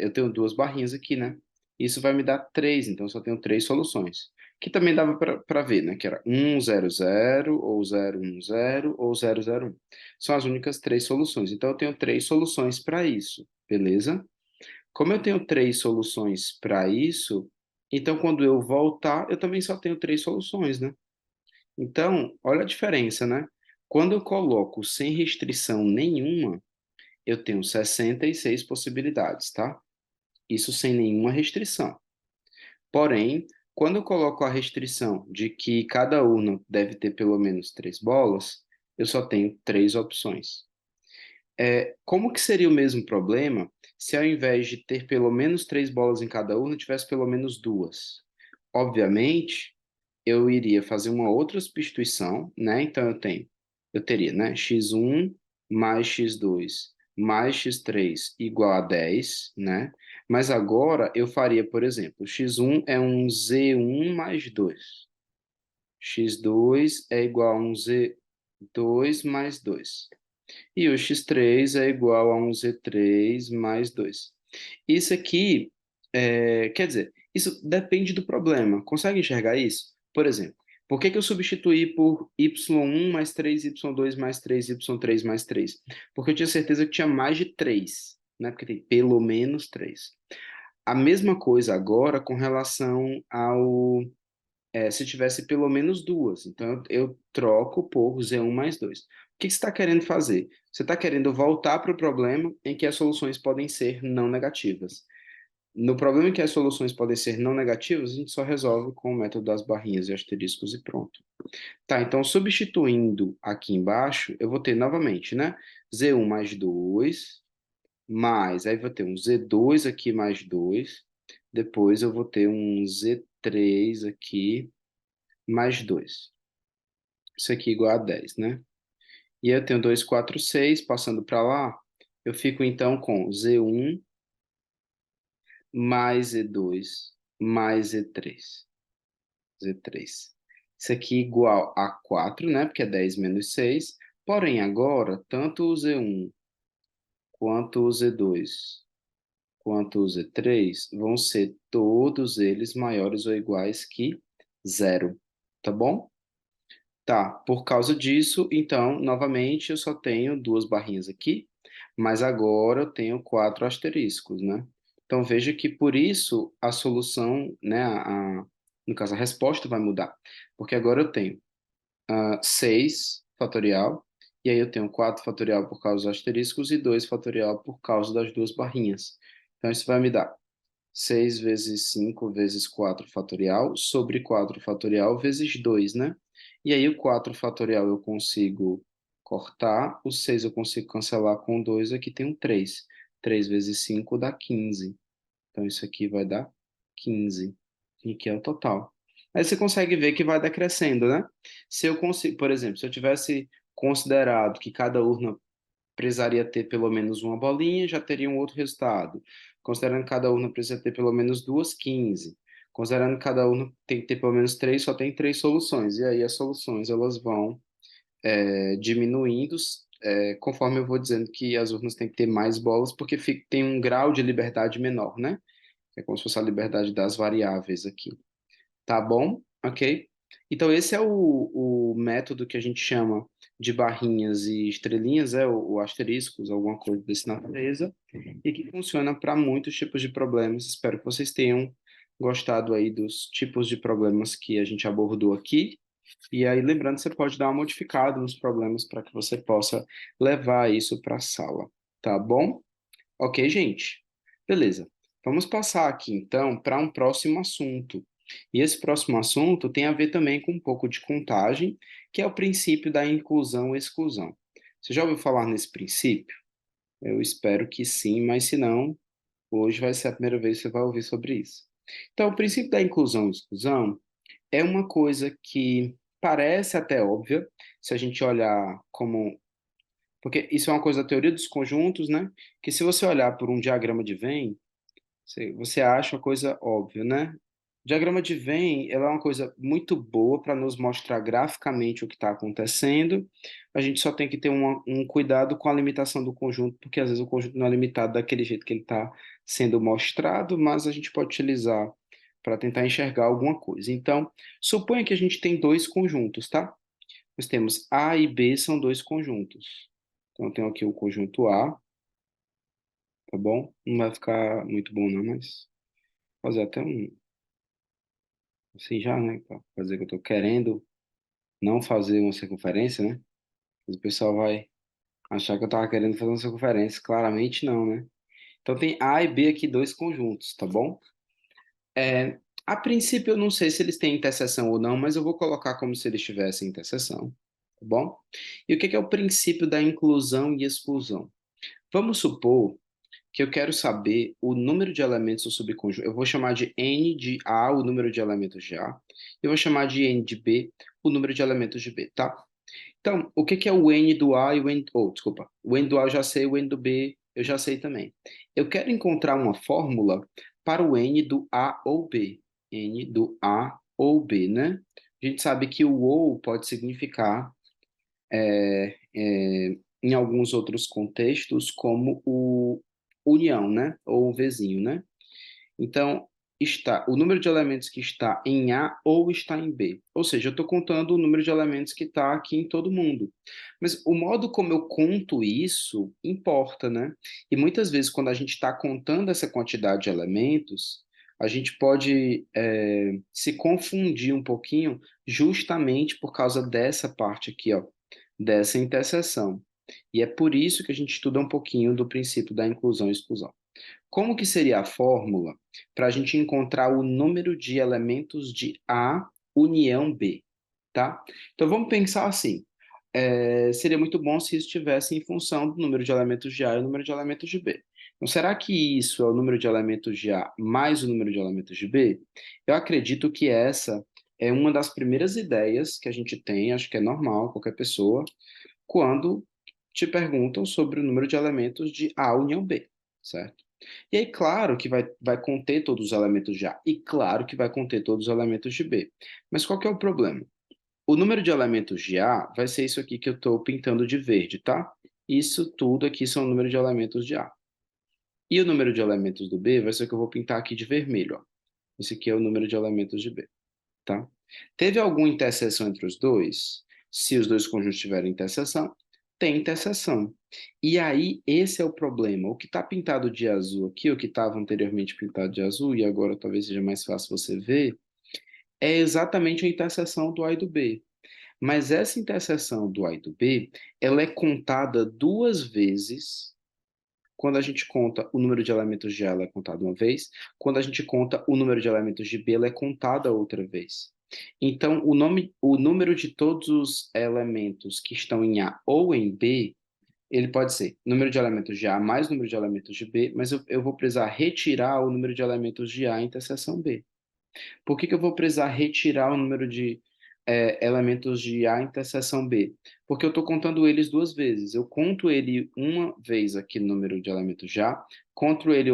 eu tenho duas barrinhas aqui, né? Isso vai me dar 3, então eu só tenho 3 soluções. Que também dava para ver, né? Que era 1, 0, 0, ou 0, 1, 0, ou 0, 0, 1. São as únicas 3 soluções. Então eu tenho 3 soluções para isso, beleza? Como eu tenho 3 soluções para isso, então quando eu voltar, eu também só tenho 3 soluções, né? Então, olha a diferença, né? Quando eu coloco sem restrição nenhuma, eu tenho 66 possibilidades, tá? Isso sem nenhuma restrição. Porém, quando eu coloco a restrição de que cada urna deve ter pelo menos 3 bolas, eu só tenho 3 opções. Como que seria o mesmo problema se ao invés de ter pelo menos 3 bolas em cada urna, tivesse pelo menos duas? Obviamente, eu iria fazer uma outra substituição, né? Então eu teria, né, x1 mais x2 mais x3 igual a 10, né? Mas agora eu faria, por exemplo, x1 é um z1 mais 2. X2 é igual a um z2 mais 2. E o x3 é igual a um z3 mais 2. Isso aqui, quer dizer, isso depende do problema. Consegue enxergar isso? Por exemplo, por que que eu substituí por y1 mais 3, y2 mais 3, y3 mais 3? Porque eu tinha certeza que tinha mais de 3, né? Porque tem pelo menos 3. A mesma coisa agora com relação ao se tivesse pelo menos duas. Então, eu troco por Z1 mais 2. que você está querendo fazer? Você está querendo voltar para o problema em que as soluções podem ser não negativas. No problema em que as soluções podem ser não negativas, a gente só resolve com o método das barrinhas e asteriscos e pronto. Tá, então substituindo aqui embaixo, eu vou ter novamente, né? Z1 mais 2, mais, aí vou ter um Z2 aqui mais 2, depois eu vou ter um Z3 aqui mais 2. Isso aqui igual a 10, né? E aí eu tenho 2, 4, 6, passando para lá, eu fico então com Z1 mais Z2 mais Z3. Z3. Isso aqui igual a 4, né? Porque é 10 menos 6. Porém, agora, tanto o Z1 quanto o Z2 quanto o Z3 vão ser todos eles maiores ou iguais que zero. Tá bom? Tá, por causa disso, então, novamente, eu só tenho duas barrinhas aqui, mas agora eu tenho quatro asteriscos, né? Então, veja que por isso a solução, né, no caso, a resposta vai mudar, porque agora eu tenho 6 fatorial, e aí eu tenho 4 fatorial por causa dos asteriscos e 2 fatorial por causa das duas barrinhas. Então, isso vai me dar 6 vezes 5 vezes 4 fatorial sobre 4 fatorial vezes 2, né? E aí o 4 fatorial eu consigo cortar, o 6 eu consigo cancelar com 2, aqui tem um 3. 3 vezes 5 dá 15. Então isso aqui vai dar 15. E aqui é o total. Aí você consegue ver que vai decrescendo, né? Se eu consigo, por exemplo, se eu tivesse considerado que cada urna precisaria ter pelo menos uma bolinha, já teria um outro resultado. Considerando que cada urna precisa ter pelo menos duas, 15. Considerando que cada urna tem que ter pelo menos três, só tem três soluções. E aí as soluções elas vão diminuindo conforme eu vou dizendo que as urnas têm que ter mais bolas, porque tem um grau de liberdade menor, né? É como se fosse a liberdade das variáveis aqui. Tá bom? Ok? Então, esse é o método que a gente chama de barrinhas e estrelinhas, o asteriscos, alguma coisa desse natureza, e que funciona para muitos tipos de problemas. Espero que vocês tenham gostado aí dos tipos de problemas que a gente abordou aqui. E aí, lembrando, você pode dar uma modificada nos problemas para que você possa levar isso para a sala. Tá bom? Ok, gente? Beleza. Vamos passar aqui, então, para um próximo assunto. E esse próximo assunto tem a ver também com um pouco de contagem, que é o princípio da inclusão e exclusão. Você já ouviu falar nesse princípio? Eu espero que sim, mas se não, hoje vai ser a primeira vez que você vai ouvir sobre isso. Então, o princípio da inclusão e exclusão é uma coisa que parece até óbvia, se a gente olhar como porque isso é uma coisa da teoria dos conjuntos, né? Que se você olhar por um diagrama de Venn, você acha uma coisa óbvia, né? O diagrama de Venn, ela é uma coisa muito boa para nos mostrar graficamente o que está acontecendo. A gente só tem que ter um cuidado com a limitação do conjunto, porque às vezes o conjunto não é limitado daquele jeito que ele está sendo mostrado, mas a gente pode utilizar para tentar enxergar alguma coisa. Então, suponha que a gente tem dois conjuntos, tá? Nós temos A e B são dois conjuntos. Então, eu tenho aqui o conjunto A, tá bom? Não vai ficar muito bom, não, mas fazer até um, assim já, né? Pra fazer que eu tô querendo não fazer uma circunferência, né? Mas o pessoal vai achar que eu tava querendo fazer uma circunferência. Claramente não, né? Então, tem A e B aqui, dois conjuntos, tá bom? A princípio, eu não sei se eles têm interseção ou não, mas eu vou colocar como se eles tivessem interseção, tá bom? E o que é o princípio da inclusão e exclusão? Vamos supor que eu quero saber o número de elementos do subconjunto. Eu vou chamar de n de A o número de elementos de A. Eu vou chamar de n de B o número de elementos de B, tá? Então, o que é o n do A e o n... Oh, desculpa. O n do A eu já sei, o n do B eu já sei também. Eu quero encontrar uma fórmula para o n do A ou B. N do A ou B, né? A gente sabe que o ou pode significar em alguns outros contextos como o união, né? Ou o vizinho, né? Então, está o número de elementos que está em A ou está em B. Ou seja, eu estou contando o número de elementos que está aqui em todo mundo. Mas o modo como eu conto isso importa, né? E muitas vezes, quando a gente está contando essa quantidade de elementos, a gente pode se confundir um pouquinho justamente por causa dessa parte aqui, ó, dessa interseção. E é por isso que a gente estuda um pouquinho do princípio da inclusão e exclusão. Como que seria a fórmula para a gente encontrar o número de elementos de A união B, tá? Então vamos pensar assim, seria muito bom se isso estivesse em função do número de elementos de A e o número de elementos de B. Então, será que isso é o número de elementos de A mais o número de elementos de B? Eu acredito que essa é uma das primeiras ideias que a gente tem, acho que é normal, qualquer pessoa, quando te perguntam sobre o número de elementos de A união B, certo? E aí, claro que vai conter todos os elementos de A, e claro que vai conter todos os elementos de B. Mas qual que é o problema? O número de elementos de A vai ser isso aqui que eu estou pintando de verde, tá? Isso tudo aqui são o número de elementos de A. E o número de elementos do B vai ser o que eu vou pintar aqui de vermelho, ó. Esse aqui é o número de elementos de B, tá? Teve alguma interseção entre os dois? Se os dois conjuntos tiverem interseção, tem interseção. E aí, esse é o problema. O que está pintado de azul aqui, o que estava anteriormente pintado de azul, e agora talvez seja mais fácil você ver, é exatamente a interseção do A e do B. Mas essa interseção do A e do B, ela é contada duas vezes. Quando a gente conta o número de elementos de A, ela é contada uma vez. Quando a gente conta o número de elementos de B, ela é contada outra vez. Então, o número de todos os elementos que estão em A ou em B, ele pode ser número de elementos de A mais número de elementos de B, mas eu vou precisar retirar o número de elementos de A em interseção B. Por que que eu vou precisar retirar o número de elementos de A interseção B? Porque eu estou contando eles duas vezes. Eu conto ele uma vez aqui no número de elementos de A, conto ele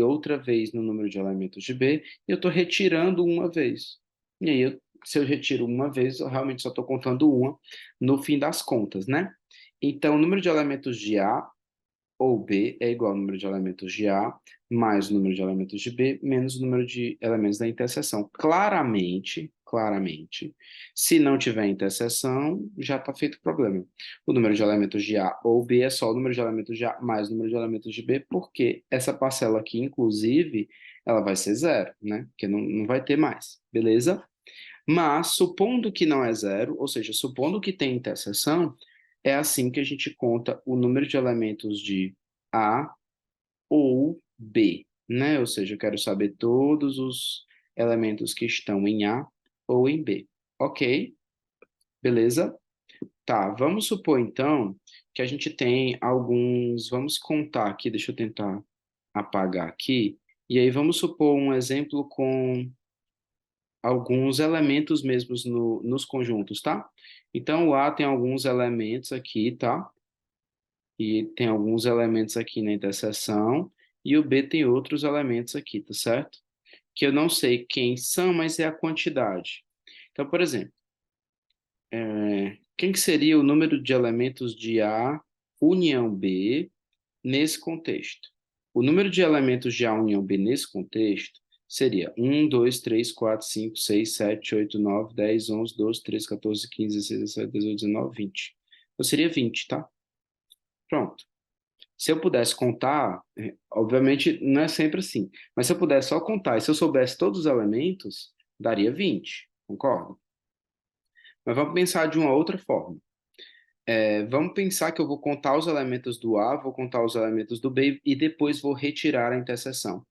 outra vez no número de elementos de B, e eu estou retirando uma vez. E aí, se eu retiro uma vez, eu realmente só estou contando uma no fim das contas, né? Então, o número de elementos de A ou B é igual ao número de elementos de A mais o número de elementos de B menos o número de elementos da interseção. Claramente, se não tiver interseção, já está feito o problema. O número de elementos de A ou B é só o número de elementos de A mais o número de elementos de B, porque essa parcela aqui, inclusive, ela vai ser zero, né? Porque não vai ter mais, beleza? Mas, supondo que não é zero, ou seja, supondo que tem interseção, é assim que a gente conta o número de elementos de A ou B, né? Ou seja, eu quero saber todos os elementos que estão em A ou em B. Ok? Beleza? Tá, vamos supor então que a gente tem alguns. Vamos contar aqui, deixa eu tentar apagar aqui. E aí vamos supor um exemplo com alguns elementos mesmos nos conjuntos, tá? Então, o A tem alguns elementos aqui, tá? E tem alguns elementos aqui na interseção, e o B tem outros elementos aqui, tá certo? Que eu não sei quem são, mas é a quantidade. Então, por exemplo, quem que seria o número de elementos de A união B nesse contexto? O número de elementos de A união B nesse contexto seria 1, 2, 3, 4, 5, 6, 7, 8, 9, 10, 11, 12, 13, 14, 15, 16, 17, 18, 19, 20. Então seria 20, tá? Pronto. Se eu pudesse contar, obviamente não é sempre assim, mas se eu pudesse só contar, e se eu soubesse todos os elementos, daria 20, concorda? Mas vamos pensar de uma outra forma. Vamos pensar que eu vou contar os elementos do A, vou contar os elementos do B e depois vou retirar a interseção.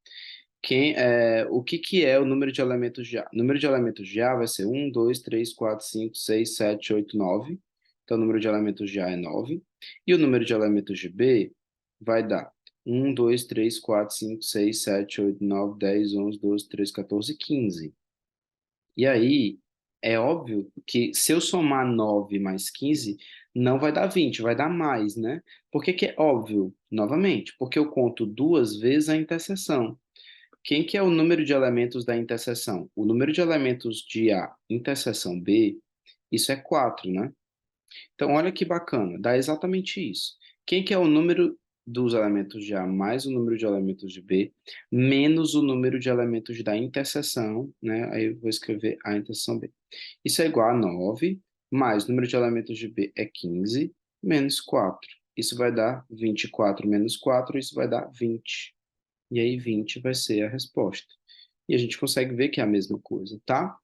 O que, que é o número de elementos de A? O número de elementos de A vai ser 1, 2, 3, 4, 5, 6, 7, 8, 9. Então, o número de elementos de A é 9. E o número de elementos de B vai dar 1, 2, 3, 4, 5, 6, 7, 8, 9, 10, 11, 12, 13, 14, 15. E aí, é óbvio que se eu somar 9 mais 15, não vai dar 20, vai dar mais, né? Por que que é óbvio? Novamente, porque eu conto duas vezes a interseção. Quem que é o número de elementos da interseção? O número de elementos de A interseção B, isso é 4, né? Então, olha que bacana, dá exatamente isso. Quem que é o número dos elementos de A mais o número de elementos de B, menos o número de elementos da interseção, né? Aí eu vou escrever a interseção B. Isso é igual a 9, mais o número de elementos de B é 15, menos 4. Isso vai dar 24 menos 4, isso vai dar 20. E aí 20 vai ser a resposta. E a gente consegue ver que é a mesma coisa, tá?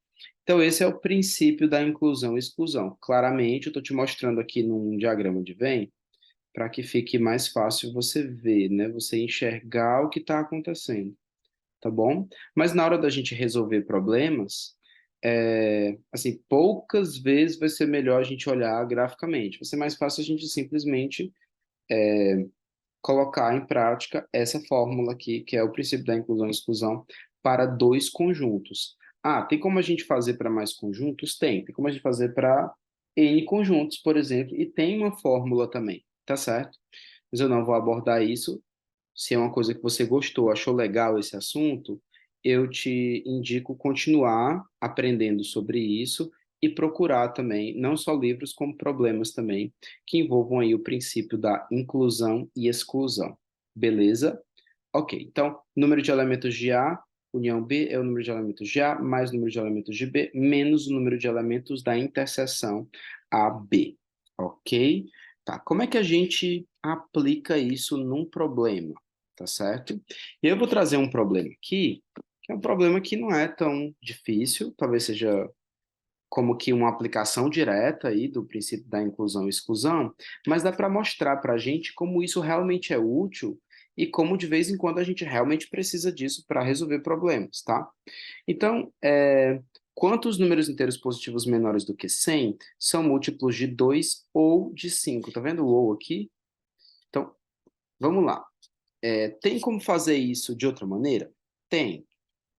Então, esse é o princípio da inclusão e exclusão. Claramente, eu estou te mostrando aqui num diagrama de Venn, para que fique mais fácil você ver, né? Você enxergar o que está acontecendo, tá bom? Mas na hora da gente resolver problemas, assim, poucas vezes vai ser melhor a gente olhar graficamente. Vai ser mais fácil a gente simplesmente colocar em prática essa fórmula aqui, que é o princípio da inclusão e exclusão, para dois conjuntos. Ah, tem como a gente fazer para mais conjuntos? Tem. Tem como a gente fazer para N conjuntos, por exemplo, e tem uma fórmula também, tá certo? Mas eu não vou abordar isso. Se é uma coisa que você gostou, achou legal esse assunto, eu te indico continuar aprendendo sobre isso e procurar também, não só livros, como problemas também, que envolvam aí o princípio da inclusão e exclusão. Beleza? Ok, então, número de elementos de A, união B, é o número de elementos de A, mais o número de elementos de B, menos o número de elementos da interseção AB. Ok? Tá, como é que a gente aplica isso num problema? Tá certo? E eu vou trazer um problema aqui, que é um problema que não é tão difícil, talvez seja como que uma aplicação direta aí do princípio da inclusão e exclusão, mas dá para mostrar para a gente como isso realmente é útil e como de vez em quando a gente realmente precisa disso para resolver problemas, tá? Então, quantos números inteiros positivos menores do que 100 são múltiplos de 2 ou de 5? Tá vendo o ou aqui? Então, vamos lá. Tem como fazer isso de outra maneira? Tem.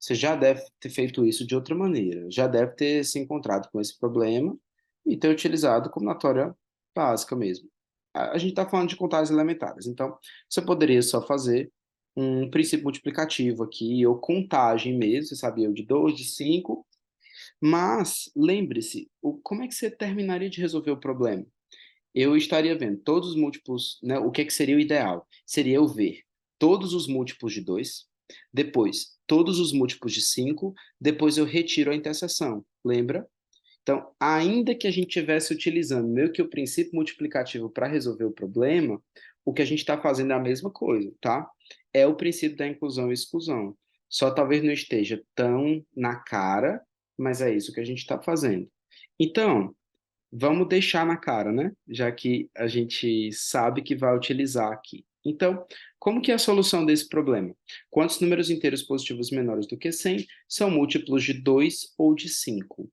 Você já deve ter feito isso de outra maneira, já deve ter se encontrado com esse problema e ter utilizado combinatória básica mesmo. A gente está falando de contagens elementares, então você poderia só fazer um princípio multiplicativo aqui, ou contagem mesmo, você sabia, o de 2, de 5, mas lembre-se, como é que você terminaria de resolver o problema? Eu estaria vendo todos os múltiplos, né? O que é que seria o ideal? Seria eu ver todos os múltiplos de 2, depois todos os múltiplos de 5, depois eu retiro a interseção. Lembra? Então, ainda que a gente estivesse utilizando meio que o princípio multiplicativo para resolver o problema, o que a gente está fazendo é a mesma coisa, tá? É o princípio da inclusão e exclusão. Só talvez não esteja tão na cara, mas é isso que a gente está fazendo. Então, vamos deixar na cara, né? Já que a gente sabe que vai utilizar aqui. Então, como que é a solução desse problema? Quantos números inteiros positivos menores do que 100 são múltiplos de 2 ou de 5?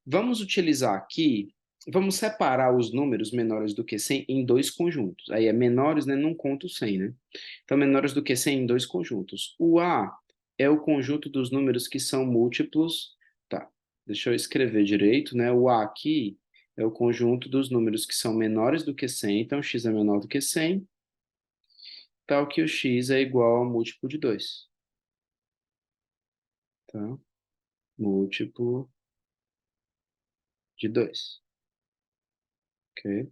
Vamos utilizar aqui, vamos separar os números menores do que 100 em dois conjuntos. Aí é menores, né? Não conto 100, né? Então, menores do que 100 em dois conjuntos. O A é o conjunto dos números que são múltiplos. Tá, deixa eu escrever direito, né? O A aqui é o conjunto dos números que são menores do que 100, então x é menor do que 100, tal que o x é igual ao múltiplo de 2. Tá? Múltiplo de 2. Ok?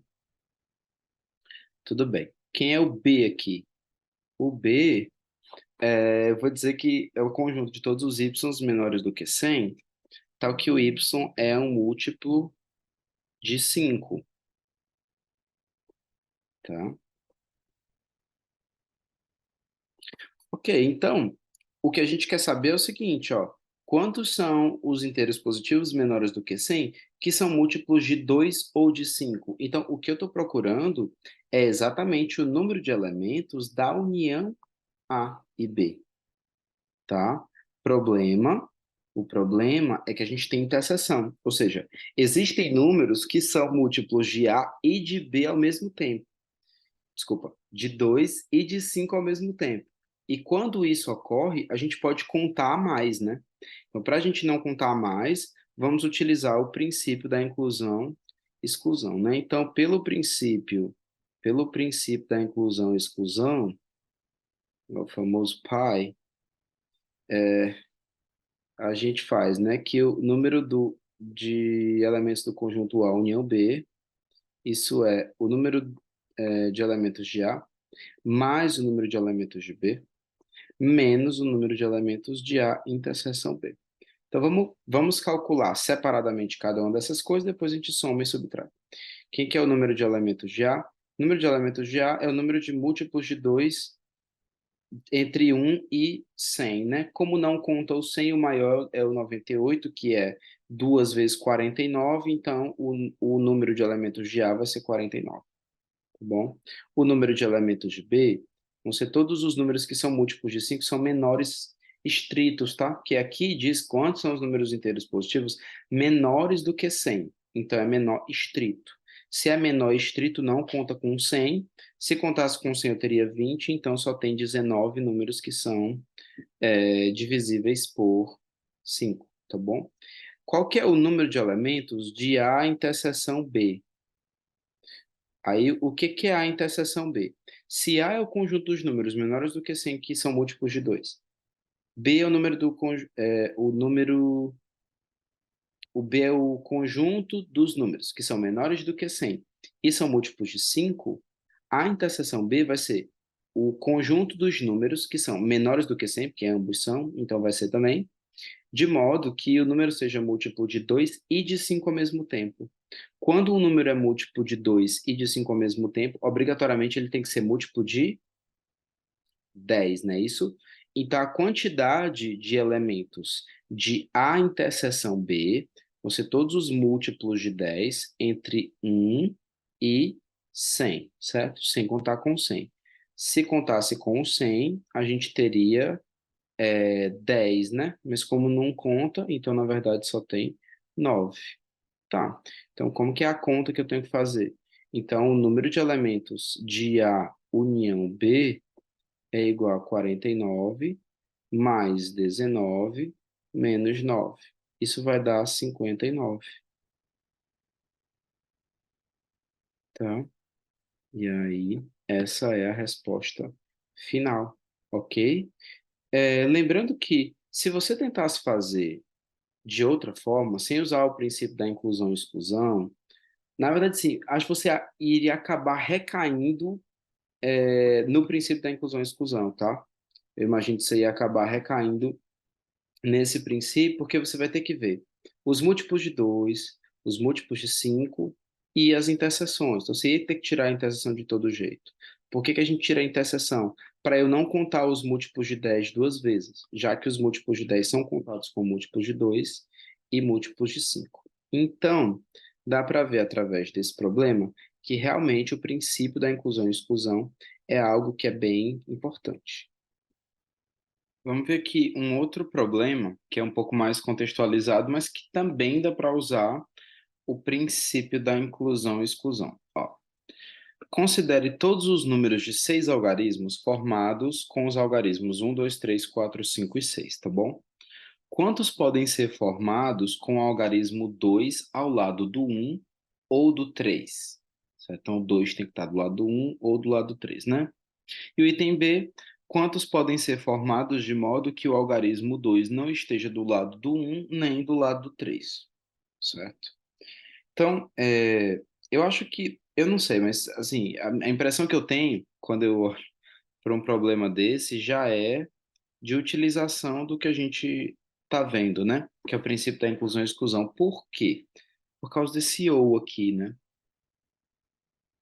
Tudo bem. Quem é o B aqui? O B, eu vou dizer que é o conjunto de todos os y menores do que 100, tal que o y é um múltiplo de 5, tá? Ok, então, o que a gente quer saber é o seguinte, ó. Quantos são os inteiros positivos menores do que 100 que são múltiplos de 2 ou de 5? Então, o que eu estou procurando é exatamente o número de elementos da união A e B, tá? Problema, o problema é que a gente tem interseção, ou seja, existem números que são múltiplos de A e de B ao mesmo tempo. Desculpa, de 2 e de 5 ao mesmo tempo. E quando isso ocorre, a gente pode contar mais, né? Então, para a gente não contar mais, vamos utilizar o princípio da inclusão e exclusão, né? Então, pelo princípio da inclusão e exclusão, o famoso pi, a gente faz, né, que o número de elementos do conjunto A união B, isso é o número de elementos de A, mais o número de elementos de B, menos o número de elementos de A interseção B. Então, vamos calcular separadamente cada uma dessas coisas, depois a gente soma e subtrai. Quem que é o número de elementos de A? O número de elementos de A é o número de múltiplos de 2 entre 1 e 100, né? Como não conta o 100, o maior é o 98, que é 2 vezes 49, então o número de elementos de A vai ser 49, tá bom? O número de elementos de B vão ser todos os números que são múltiplos de 5, são menores estritos, tá? Que aqui diz quantos são os números inteiros positivos menores do que 100. Então, é menor estrito. Se é menor estrito, não conta com 100. Se contasse com 100, eu teria 20, então só tem 19 números que são divisíveis por 5, tá bom? Qual que é o número de elementos de A interseção B? Aí, o que que é A interseção B? Se A é o conjunto dos números menores do que 100 que são múltiplos de 2, B é o número o B é o conjunto dos números que são menores do que 100 e são múltiplos de 5, a interseção B vai ser o conjunto dos números que são menores do que 100, porque ambos são, então vai ser também, de modo que o número seja múltiplo de 2 e de 5 ao mesmo tempo. Quando um número é múltiplo de 2 e de 5 ao mesmo tempo, obrigatoriamente ele tem que ser múltiplo de 10, não é isso? Então, a quantidade de elementos de A interseção B vão ser todos os múltiplos de 10 entre 1 e 100, certo? Sem contar com 100. Se contasse com 100, a gente teria 10, né? Mas como não conta, então, na verdade, só tem 9. Tá. Então, como que é a conta que eu tenho que fazer? Então, o número de elementos de A união B é igual a 49 mais 19 menos 9. Isso vai dar 59, tá? E aí, essa é a resposta final, ok? Lembrando que, se você tentasse fazer de outra forma, sem usar o princípio da inclusão e exclusão, na verdade, sim, acho que você iria acabar recaindo no princípio da inclusão e exclusão, tá? Eu imagino que você ia acabar recaindo nesse princípio, porque você vai ter que ver os múltiplos de 2, os múltiplos de 5 e as interseções. Então, você ia ter que tirar a interseção de todo jeito. Por que que a gente tira a interseção? Para eu não contar os múltiplos de 10 duas vezes, já que os múltiplos de 10 são contados com múltiplos de 2 e múltiplos de 5. Então, dá para ver através desse problema que realmente o princípio da inclusão e exclusão é algo que é bem importante. Vamos ver aqui um outro problema, que é um pouco mais contextualizado, mas que também dá para usar o princípio da inclusão e exclusão. Ó, considere todos os números de 6 algarismos formados com os algarismos 1, 2, 3, 4, 5 e 6, tá bom? Quantos podem ser formados com o algarismo 2 ao lado do 1 ou do 3? Certo? Então, o 2 tem que estar do lado do 1 ou do lado do 3, né? E o item B, quantos podem ser formados de modo que o algarismo 2 não esteja do lado do 1 nem do lado do 3, certo? Então, eu acho que, eu não sei, mas assim, a impressão que eu tenho quando eu olho para um problema desse já é de utilização do que a gente está vendo, né? Que é o princípio da inclusão e exclusão. Por quê? Por causa desse ou aqui, né?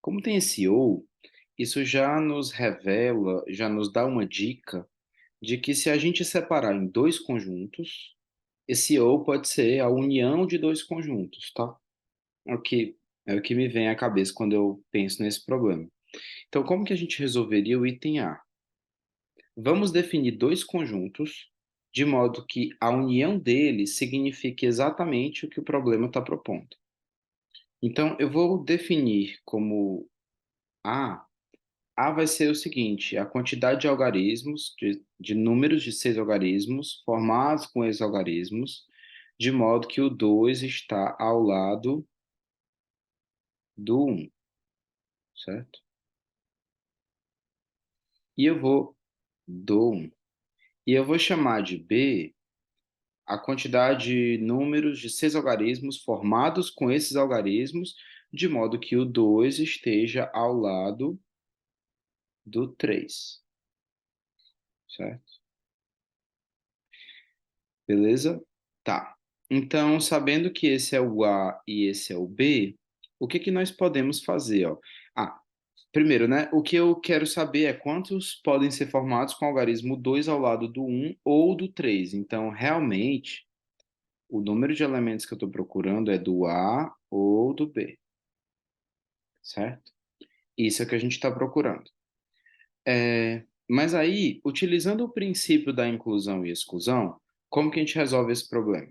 Como tem esse ou, isso já nos revela, já nos dá uma dica de que se a gente separar em dois conjuntos, esse ou pode ser a união de dois conjuntos, tá? É o que me vem à cabeça quando eu penso nesse problema. Então, como que a gente resolveria o item A? Vamos definir dois conjuntos de modo que a união deles signifique exatamente o que o problema está propondo. Então, eu vou definir como A vai ser o seguinte: a quantidade de algarismos, de números de 6 algarismos formados com esses algarismos, de modo que o 2 está ao lado do 1, certo? E eu vou do 1. E eu vou chamar de B a quantidade de números de 6 algarismos formados com esses algarismos, de modo que o 2 esteja ao lado do 3, certo? Beleza? Tá. Então, sabendo que esse é o A e esse é o B, o que que nós podemos fazer, ó? Ah, Primeiro, né? O que eu quero saber é quantos podem ser formados com o algarismo 2 ao lado do um ou do 3. Então, realmente, o número de elementos que eu estou procurando é do A ou do B, certo? Isso é o que a gente está procurando. Mas aí, utilizando o princípio da inclusão e exclusão, como que a gente resolve esse problema?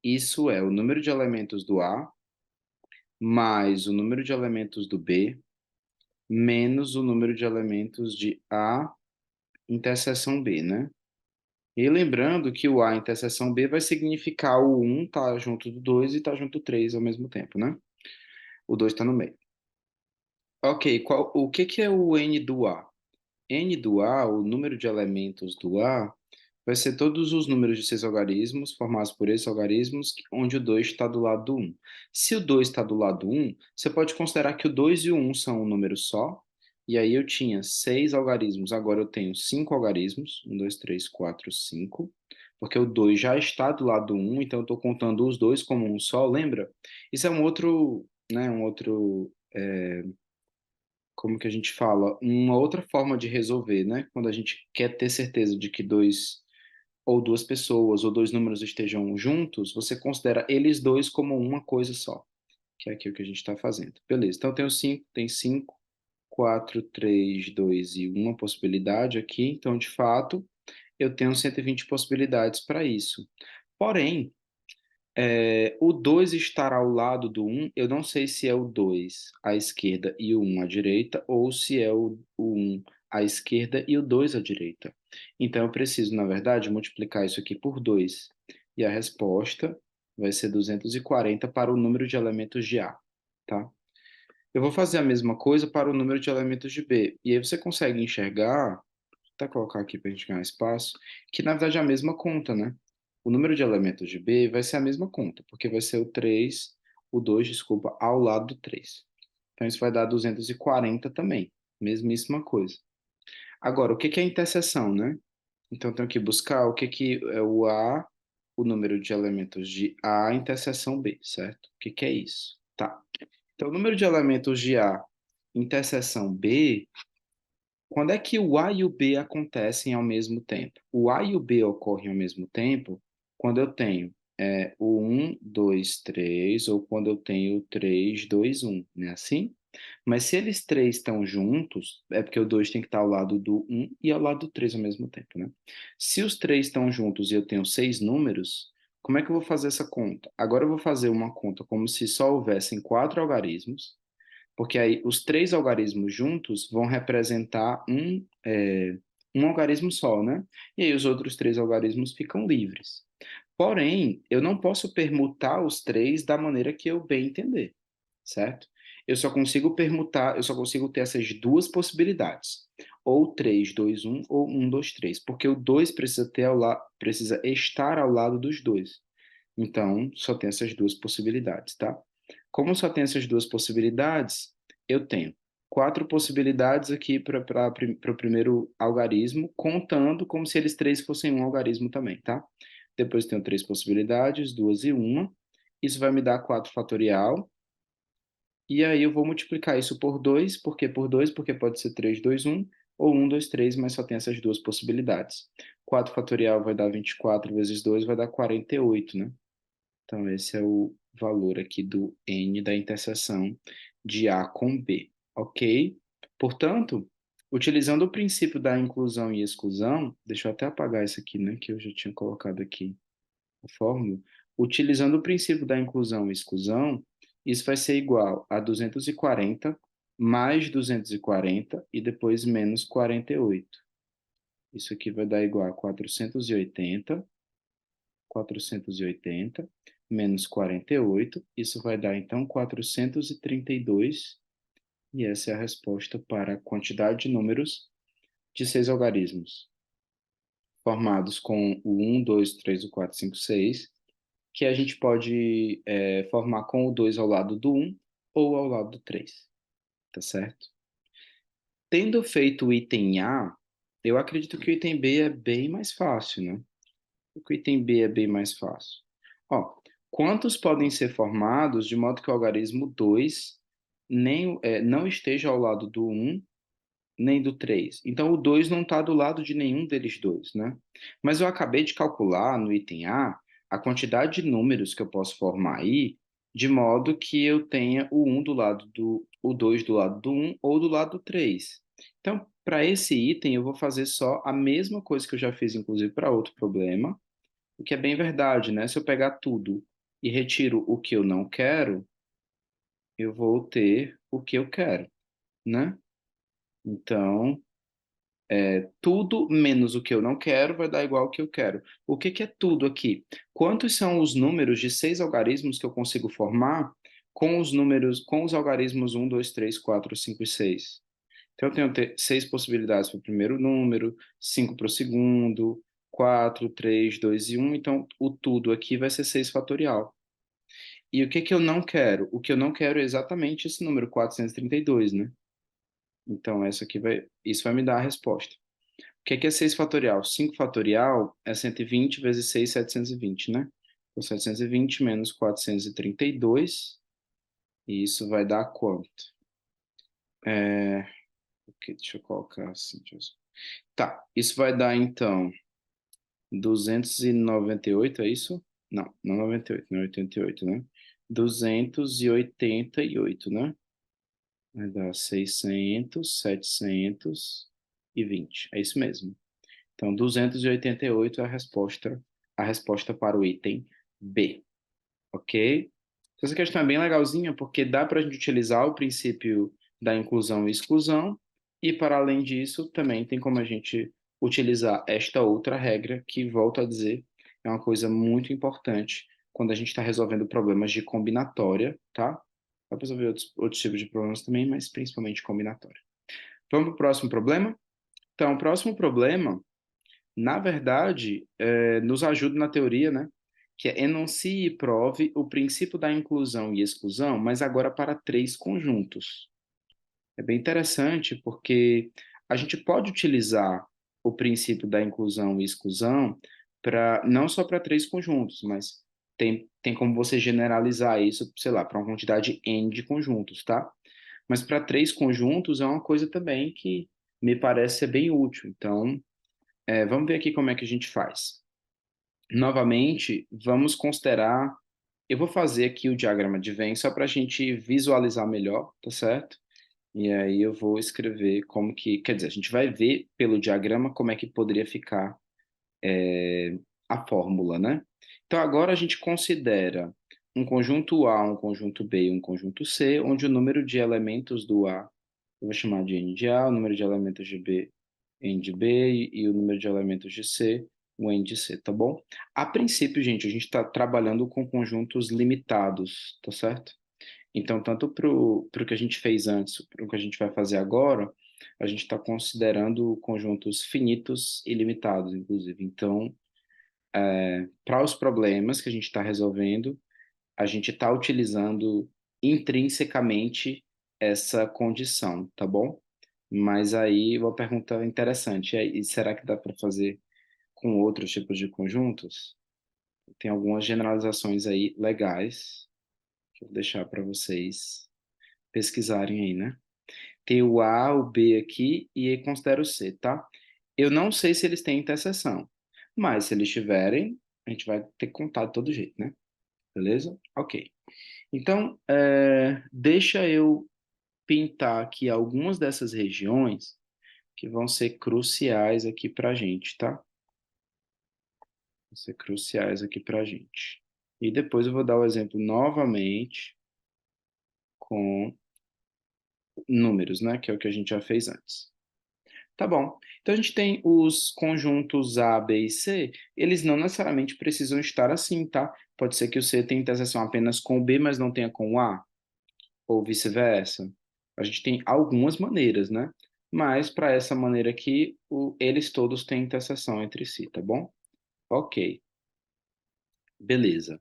Isso é o número de elementos do A mais o número de elementos do B menos o número de elementos de A interseção B, né? E lembrando que o A interseção B vai significar o um tá junto do 2 e tá junto do 3 ao mesmo tempo, né? O 2 está no meio. Ok, o que é o N do A? N do A, o número de elementos do A, vai ser todos os números de seis algarismos formados por esses algarismos, onde o 2 está do lado do 1. Se o 2 está do lado do 1, você pode considerar que o 2 e o 1 são um número só, e aí eu tinha seis algarismos, agora eu tenho cinco algarismos, 1, 2, 3, 4, 5, porque o 2 já está do lado do 1, então eu estou contando os dois como um só, lembra? Isso é um outro, né, como que a gente fala, uma outra forma de resolver, né? Quando a gente quer ter certeza de que dois ou duas pessoas ou dois números estejam juntos, você considera eles dois como uma coisa só, que é aquilo que a gente está fazendo. Beleza, então tem cinco, quatro, três, dois e uma possibilidade aqui. Então, de fato, eu tenho 120 possibilidades para isso. Porém, o 2 estar ao lado do um, eu não sei se é o 2 à esquerda e o um à direita, ou se é o 1 à esquerda e o 2 à direita. Então, eu preciso, na verdade, multiplicar isso aqui por 2. E a resposta vai ser 240 para o número de elementos de A, tá? Eu vou fazer a mesma coisa para o número de elementos de B. E aí você consegue enxergar, até colocar aqui para a gente ganhar espaço, que na verdade é a mesma conta, né? O número de elementos de B vai ser a mesma conta, porque vai ser o 2, desculpa, ao lado do 3. Então isso vai dar 240 também, mesmíssima coisa. Agora, o que que é interseção, né? Então eu tenho que buscar o que que é o A, o número de elementos de A interseção B, certo? O que que é isso? Tá. Então o número de elementos de A interseção B, quando é que o A e o B acontecem ao mesmo tempo? O A e o B ocorrem ao mesmo tempo quando eu tenho o 1, 2, 3, ou quando eu tenho o 3, 2, 1, não é assim? Mas se eles três estão juntos, é porque o 2 tem que estar ao lado do um e ao lado do 3 ao mesmo tempo, né? Se os três estão juntos e eu tenho seis números, como é que eu vou fazer essa conta? Agora eu vou fazer uma conta como se só houvessem quatro algarismos, porque aí os três algarismos juntos vão representar um algarismo só, né? E aí os outros três algarismos ficam livres. Porém, eu não posso permutar os três da maneira que eu bem entender, certo? Eu só consigo ter essas duas possibilidades. Ou 3, 2, 1, ou 1, 2, 3. Porque o 2 precisa estar ao lado dos dois. Então, só tem essas duas possibilidades, tá? Como só tem essas duas possibilidades, eu tenho quatro possibilidades aqui para o primeiro algarismo, contando como se eles três fossem um algarismo também, tá? Depois eu tenho três possibilidades, duas e uma. Isso vai me dar 4 fatorial. E aí eu vou multiplicar isso por 2. Por que por 2? Porque pode ser 3, 2, 1, ou 1, 2, 3, mas só tem essas duas possibilidades. 4 fatorial vai dar 24 vezes 2, vai dar 48, né? Então, esse é o valor aqui do N da interseção de A com B, ok? Portanto, utilizando o princípio da inclusão e exclusão, deixa eu até apagar isso aqui, né, que eu já tinha colocado aqui a fórmula. Utilizando o princípio da inclusão e exclusão, isso vai ser igual a 240 mais 240 e depois menos 48. Isso aqui vai dar igual a 480 menos 48, isso vai dar então 432, e essa é a resposta para a quantidade de números de seis algarismos, formados com o 1, 2, 3, o 4, 5, 6, que a gente pode formar com o 2 ao lado do 1 ou ao lado do 3, tá certo? Tendo feito o item A, eu acredito que o item B é bem mais fácil, né? O item B é bem mais fácil. Ó, quantos podem ser formados de modo que o algarismo 2 não esteja ao lado do um nem do 3. Então, o 2 não está do lado de nenhum deles dois, né? Mas eu acabei de calcular no item a quantidade de números que eu posso formar aí, de modo que eu tenha o 2 do lado do um ou do lado do 3. Então, para esse item, eu vou fazer só a mesma coisa que eu já fiz, inclusive, para outro problema, o que é bem verdade, né? Se eu pegar tudo e retiro o que eu não quero, eu vou ter o que eu quero, né? Então, tudo menos o que eu não quero vai dar igual ao que eu quero. O que que é tudo aqui? Quantos são os números de 6 algarismos que eu consigo formar com os algarismos um, 2, 3, 4, 5 e 6? Então, eu tenho 6 possibilidades para o primeiro número, 5 para o segundo, 4, 3, 2 e um. Então, o tudo aqui vai ser 6 fatorial. E o que que eu não quero? O que eu não quero é exatamente esse número 432, né? Então, isso vai me dar a resposta. O que é 6 fatorial? 5 fatorial é 120 vezes 6, 720, né? Então, 720 menos 432, e isso vai dar quanto? Ok, deixa eu colocar assim. Tá, isso vai dar, então, 298, é isso? Não, não 98, não é 88, né? 288, né? Vai dar 600, 720. É isso mesmo. Então, 288 é a resposta para o item B, ok? Essa questão é bem legalzinha, porque dá para a gente utilizar o princípio da inclusão e exclusão, e para além disso, também tem como a gente utilizar esta outra regra, que, volto a dizer, é uma coisa muito importante quando a gente está resolvendo problemas de combinatória, tá? Dá para resolver outros tipos de problemas também, mas principalmente combinatória. Vamos para o próximo problema? Então, o próximo problema na verdade, nos ajuda na teoria, né? Que é enuncie e prove o princípio da inclusão e exclusão, mas agora para 3 conjuntos. É bem interessante porque a gente pode utilizar o princípio da inclusão e exclusão não só para 3 conjuntos, mas tem como você generalizar isso, sei lá, para uma quantidade N de conjuntos, tá? Mas para 3 conjuntos é uma coisa também que me parece ser bem útil. Então, vamos ver aqui como é que a gente faz. Novamente, vamos considerar. Eu vou fazer aqui o diagrama de Venn só para a gente visualizar melhor, tá certo? E aí eu vou escrever como que. Quer dizer, a gente vai ver pelo diagrama como é que poderia ficar a fórmula, né? Então agora a gente considera um conjunto A, um conjunto B e um conjunto C, onde o número de elementos do A eu vou chamar de N de A, o número de elementos de B, N de B, e o número de elementos de C, o N de C, tá bom? A princípio, gente, a gente está trabalhando com conjuntos limitados, tá certo? Então, tanto para o que a gente fez antes, para o que a gente vai fazer agora, a gente está considerando conjuntos finitos e limitados, inclusive. Então, para os problemas que a gente está resolvendo, a gente está utilizando intrinsecamente essa condição, tá bom? Mas aí uma pergunta interessante, e será que dá para fazer com outros tipos de conjuntos? Tem algumas generalizações aí legais que eu vou deixar para vocês pesquisarem aí, né? Tem o A, o B aqui e aí considero o C, tá? Eu não sei se eles têm interseção, mas se eles tiverem, a gente vai ter que contar de todo jeito, né? Beleza? Ok. Então, deixa eu pintar aqui algumas dessas regiões que vão ser cruciais aqui para a gente, tá? Vão ser cruciais aqui para a gente. E depois eu vou dar o exemplo novamente com números, né? Que é o que a gente já fez antes. Tá bom. Então a gente tem os conjuntos A, B e C, eles não necessariamente precisam estar assim, tá? Pode ser que o C tenha interseção apenas com o B, mas não tenha com o A, ou vice-versa. A gente tem algumas maneiras, né? Mas para essa maneira aqui, eles todos têm interseção entre si, tá bom? Ok, beleza.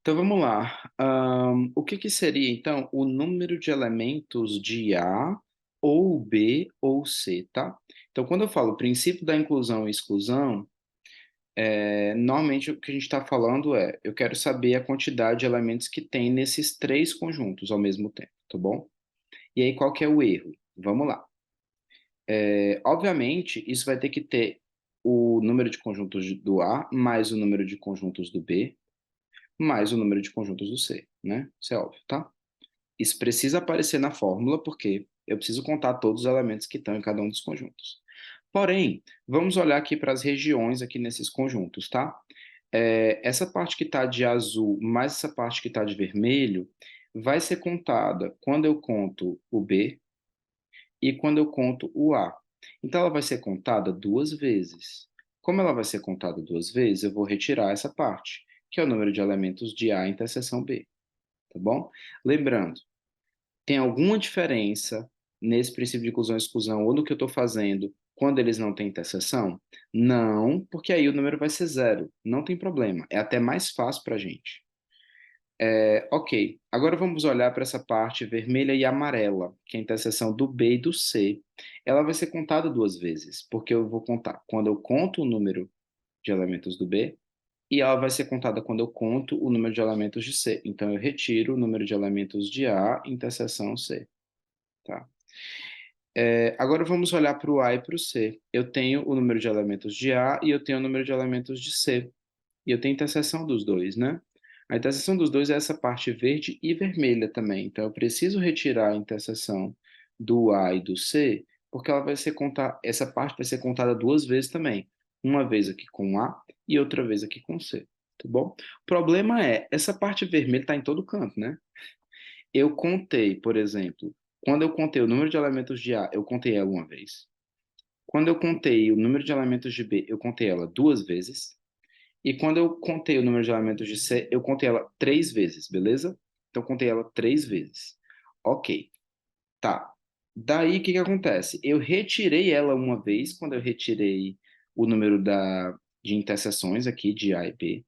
Então vamos lá. O que que seria então o número de elementos de A ou B ou C, tá? Então quando eu falo princípio da inclusão e exclusão, normalmente o que a gente está falando eu quero saber a quantidade de elementos que tem nesses 3 conjuntos ao mesmo tempo, tá bom? E aí, qual que é o erro? Vamos lá. Obviamente, isso vai ter que ter o número de conjuntos do A mais o número de conjuntos do B mais o número de conjuntos do C, né? Isso é óbvio, tá? Isso precisa aparecer na fórmula porque eu preciso contar todos os elementos que estão em cada um dos conjuntos. Porém, vamos olhar aqui para as regiões aqui nesses conjuntos, tá? Essa parte que está de azul mais essa parte que está de vermelho vai ser contada quando eu conto o B e quando eu conto o A. Então, ela vai ser contada duas vezes. Como ela vai ser contada duas vezes, eu vou retirar essa parte, que é o número de elementos de A interseção B, tá bom? Lembrando, tem alguma diferença nesse princípio de inclusão e exclusão ou no que eu estou fazendo quando eles não têm interseção? Não, porque aí o número vai ser zero. Não tem problema. É até mais fácil para a gente. Ok, agora vamos olhar para essa parte vermelha e amarela, que é a interseção do B e do C. Ela vai ser contada duas vezes, porque eu vou contar quando eu conto o número de elementos do B, e ela vai ser contada quando eu conto o número de elementos de C. Então, eu retiro o número de elementos de A, interseção C. Tá? Agora vamos olhar para o A e para o C. Eu tenho o número de elementos de A e eu tenho o número de elementos de C. E eu tenho interseção dos dois, né? A interseção dos dois é essa parte verde e vermelha também. Então, eu preciso retirar a interseção do A e do C, porque ela vai ser essa parte vai ser contada duas vezes também. Uma vez aqui com A e outra vez aqui com C. Tá bom? O problema é, essa parte vermelha está em todo canto, né? Eu contei, por exemplo, quando eu contei o número de elementos de A, eu contei ela uma vez. Quando eu contei o número de elementos de B, eu contei ela duas vezes. E quando eu contei o número de elementos de C, eu contei ela três vezes, beleza? Então, eu contei ela três vezes. Ok, tá. Daí, o que que acontece? Eu retirei ela uma vez, quando eu retirei o número de interseções aqui, de A e B.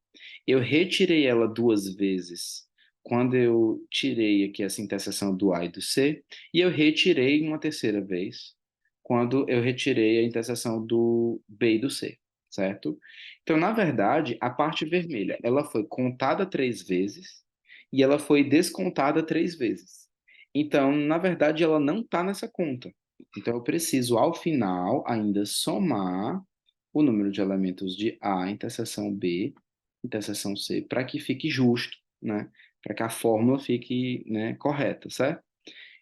Eu retirei ela duas vezes, quando eu tirei aqui essa interseção do A e do C. E eu retirei uma terceira vez, quando eu retirei a interseção do B e do C, certo? Então, na verdade, a parte vermelha, ela foi contada três vezes e ela foi descontada três vezes. Então, na verdade, ela não está nessa conta. Então, eu preciso, ao final, ainda somar o número de elementos de A, interseção B, interseção C, para que fique justo, né? Para que a fórmula fique, né, correta, certo?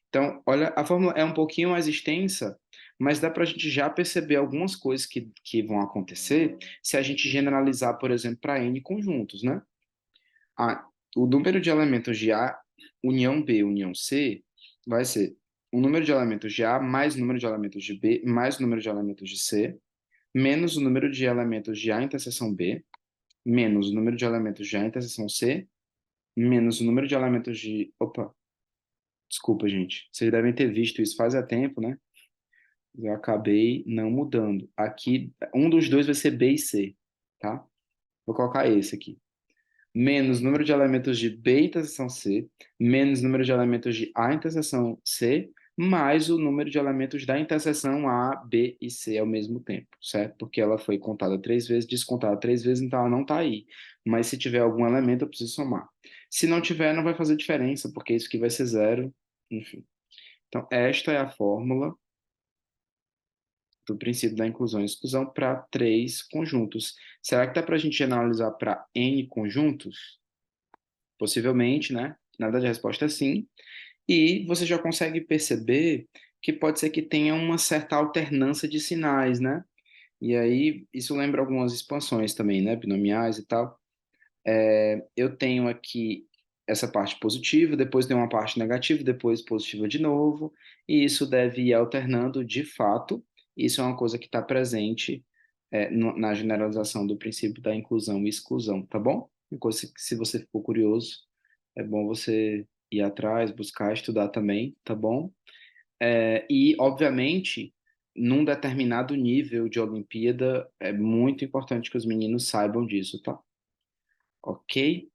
Então, olha, a fórmula é um pouquinho mais extensa, mas dá para a gente já perceber algumas coisas que vão acontecer se a gente generalizar, por exemplo, para N conjuntos, né? A, o número de elementos de A, união B, união C, vai ser o número de elementos de A mais o número de elementos de B mais o número de elementos de C, menos o número de elementos de A interseção B, menos o número de elementos de A interseção C, menos o número de elementos de... Opa, desculpa, gente. Vocês devem ter visto isso faz tempo, né? Eu acabei não mudando. Aqui, um dos dois vai ser B e C, tá? Vou colocar esse aqui. Menos número de elementos de B interseção C, menos número de elementos de A interseção C, mais o número de elementos da interseção A, B e C ao mesmo tempo, certo? Porque ela foi contada três vezes, descontada três vezes, então ela não está aí. Mas se tiver algum elemento, eu preciso somar. Se não tiver, não vai fazer diferença, porque isso aqui vai ser zero, enfim. Então, esta é a fórmula do princípio da inclusão e exclusão para três conjuntos. Será que dá para a gente analisar para N conjuntos? Possivelmente, né? Na verdade, a resposta é sim. E você já consegue perceber que pode ser que tenha uma certa alternância de sinais, né? E aí, isso lembra algumas expansões também, né? Binomiais e tal. Eu tenho aqui essa parte positiva, depois tem uma parte negativa, depois positiva de novo, e isso deve ir alternando de fato. Isso é uma coisa que está presente na generalização do princípio da inclusão e exclusão, tá bom? Se você ficou curioso, é bom você ir atrás, buscar, estudar também, tá bom? E, obviamente, num determinado nível de Olimpíada, é muito importante que os meninos saibam disso, tá? Ok?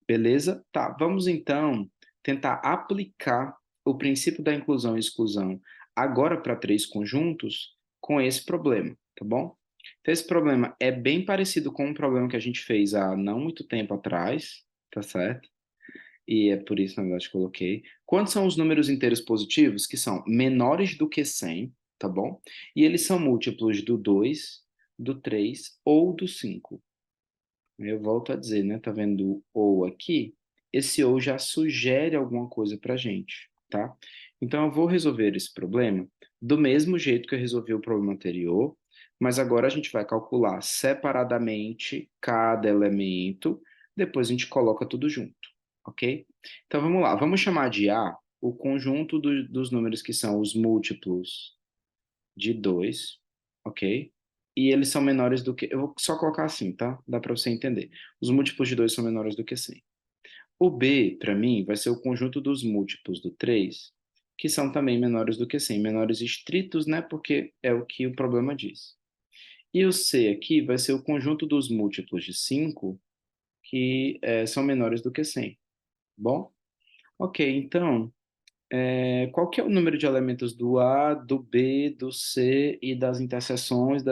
Beleza? Tá, vamos então tentar aplicar o princípio da inclusão e exclusão agora para três conjuntos com esse problema, tá bom? Então, esse problema é bem parecido com um problema que a gente fez há não muito tempo atrás, tá certo? e é por isso, na verdade, que coloquei. Quantos são os números inteiros positivos? Que são menores do que 100, tá bom? E eles são múltiplos do 2, do 3 ou do 5. Eu volto a dizer, né? Tá vendo o ou aqui? Esse ou já sugere alguma coisa pra gente, tá? Então, eu vou resolver esse problema do mesmo jeito que eu resolvi o problema anterior, mas agora a gente vai calcular separadamente cada elemento, depois a gente coloca tudo junto, ok? Então, vamos lá. Vamos chamar de A o conjunto dos números que são os múltiplos de 2, ok? E eles são menores do que... Eu vou só colocar assim, tá? Dá para você entender. Os múltiplos de 2 são menores do que 100. O B, para mim, vai ser o conjunto dos múltiplos do 3, que são também menores do que 100. Menores estritos, né? Porque é o que o problema diz. E o C aqui vai ser o conjunto dos múltiplos de 5, que são menores do que 100. Bom? Ok, então... qual que é o número de elementos do A, do B, do C e das interseções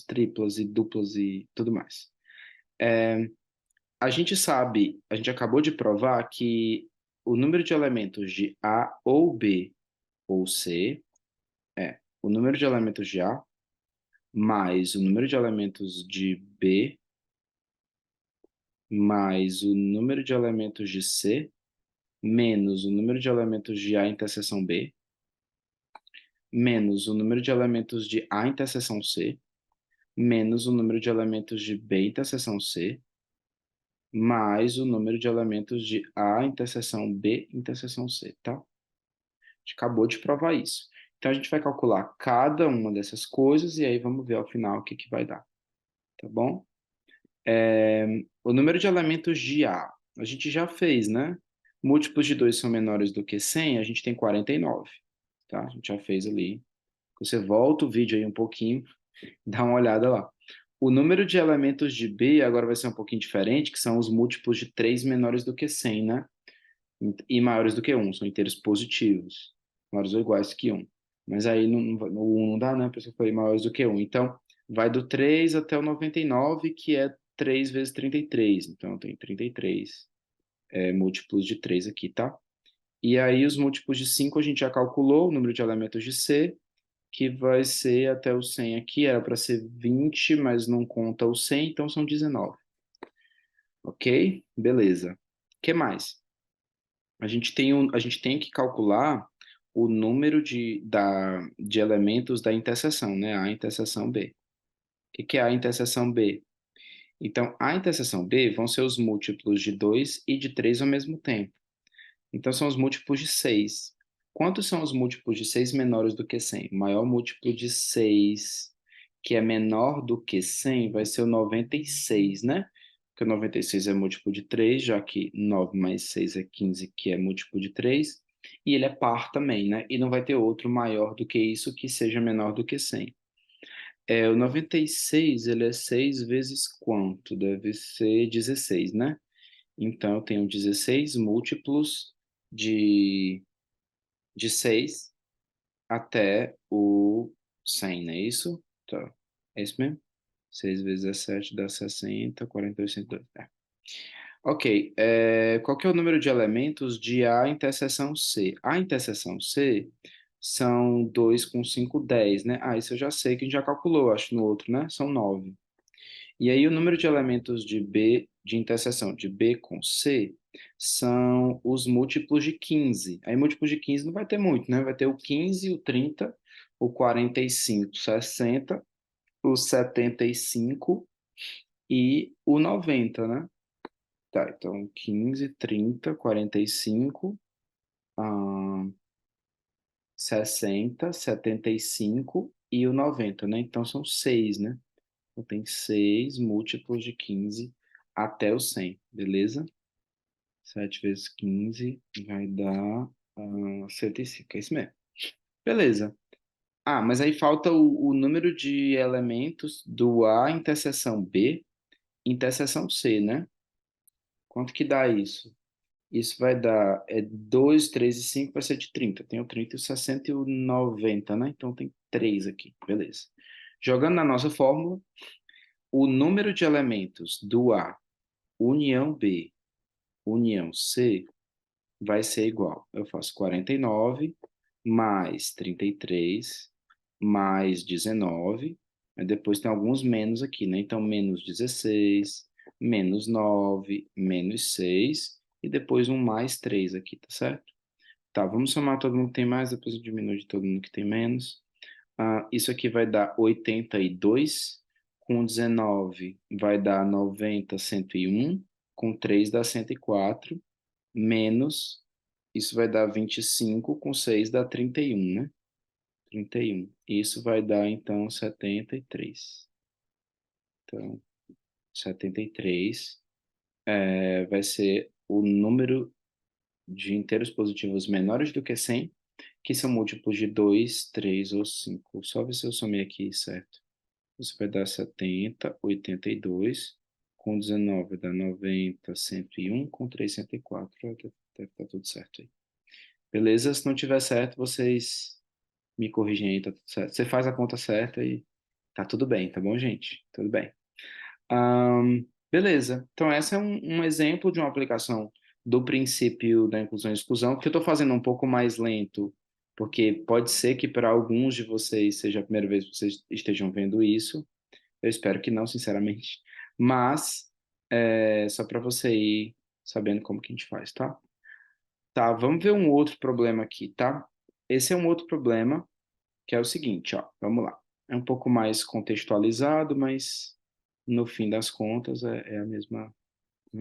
triplas e duplas e tudo mais? A gente sabe, a gente acabou de provar que o número de elementos de A ou B ou C é o número de elementos de A mais o número de elementos de B mais o número de elementos de C menos o número de elementos de A interseção B menos o número de elementos de A interseção C, menos o número de elementos de B interseção C, mais o número de elementos de A interseção B interseção C, tá? A gente acabou de provar isso. Então, a gente vai calcular cada uma dessas coisas e aí vamos ver ao final o que que vai dar, tá bom? O número de elementos de a gente já fez, né? Múltiplos de 2 são menores do que 100, a gente tem 49, tá? A gente já fez ali. Você volta o vídeo aí um pouquinho, dá uma olhada lá. O número de elementos de B agora vai ser um pouquinho diferente, que são os múltiplos de 3 menores do que 100, né? E maiores do que 1, são inteiros positivos, maiores ou iguais que 1. Mas aí no 1 não dá, né? Por isso que eu falei maiores do que 1. Então, vai do 3 até o 99, que é 3 vezes 33. Então, tem 33 múltiplos de 3 aqui, tá? E aí, os múltiplos de 5 a gente já calculou, o número de elementos de C, que vai ser até o 100 aqui, era para ser 20, mas não conta o 100, então são 19. Ok? Beleza. O que mais? A gente tem que calcular o número de elementos da interseção, né? A interseção B. O que é a interseção B? Então, a interseção B vão ser os múltiplos de 2 e de 3 ao mesmo tempo. Então, são os múltiplos de 6. Quantos são os múltiplos de 6 menores do que 100? O maior múltiplo de 6, que é menor do que 100, vai ser o 96, né? Porque o 96 é múltiplo de 3, já que 9 mais 6 é 15, que é múltiplo de 3. E ele é par também, né? E não vai ter outro maior do que isso que seja menor do que 100. O 96, ele é 6 vezes quanto? Deve ser 16, né? Então, eu tenho 16 múltiplos de, de 6 até o 100, não é isso? Tá. É isso mesmo? 6 vezes 17 dá 60, 48, 102. É. Ok. Qual que é o número de elementos de A interseção C? A interseção C são 2 com 5, 10, né? Ah, isso eu já sei que a gente já calculou, acho, no outro, né? São 9. E aí o número de elementos de B, de interseção de B com C, são os múltiplos de 15. Aí múltiplos de 15 não vai ter muito, né? Vai ter o 15, o 30, o 45, 60, o 75 e o 90, né? Tá, então 15, 30, 45, 60, 75 e o 90, né? Então são 6, né? Então tem 6 múltiplos de 15 até o 100, beleza? 7 vezes 15 vai dar 105, é isso mesmo. Beleza. Ah, mas aí falta o número de elementos do A interseção B, interseção C, né? Quanto que dá isso? Isso vai dar 2, 3 e 5 vai ser de 30. Tem o 30 e o 60 e o 90, né? Então tem 3 aqui, beleza. Jogando na nossa fórmula, o número de elementos do A, união B, união C, vai ser igual. Eu faço 49 mais 33 mais 19. Aí depois tem alguns menos aqui, né? Então, menos 16, menos 9, menos 6 e depois um mais 3 aqui, tá certo? Tá, vamos somar todo mundo que tem mais, depois eu diminuo de todo mundo que tem menos. Isso aqui vai dar 82, com 19 vai dar 90, 101, com 3 dá 104, menos, isso vai dar 25, com 6 dá 31, né? 31. Isso vai dar, então, 73. Então, 73 vai ser o número de inteiros positivos menores do que 100, que são múltiplos de 2, 3 ou 5. Só ver se eu somei aqui certo. Isso vai dar 70, 82. Com 19 dá 90, 101. Com 3, 104. Deve estar tudo certo aí. Beleza? Se não tiver certo, vocês me corrigem aí, tá tudo certo. Você faz a conta certa e tá tudo bem, tá bom, gente? Tudo bem. Beleza. Então, esse é um exemplo de uma aplicação do princípio da inclusão e exclusão, que eu estou fazendo um pouco mais lento, porque pode ser que para alguns de vocês seja a primeira vez que vocês estejam vendo isso. Eu espero que não, sinceramente. Mas, só para você ir sabendo como que a gente faz, tá? Tá, vamos ver um outro problema aqui, tá? Esse é um outro problema, que é o seguinte, ó, vamos lá. É um pouco mais contextualizado, mas no fim das contas é a mesma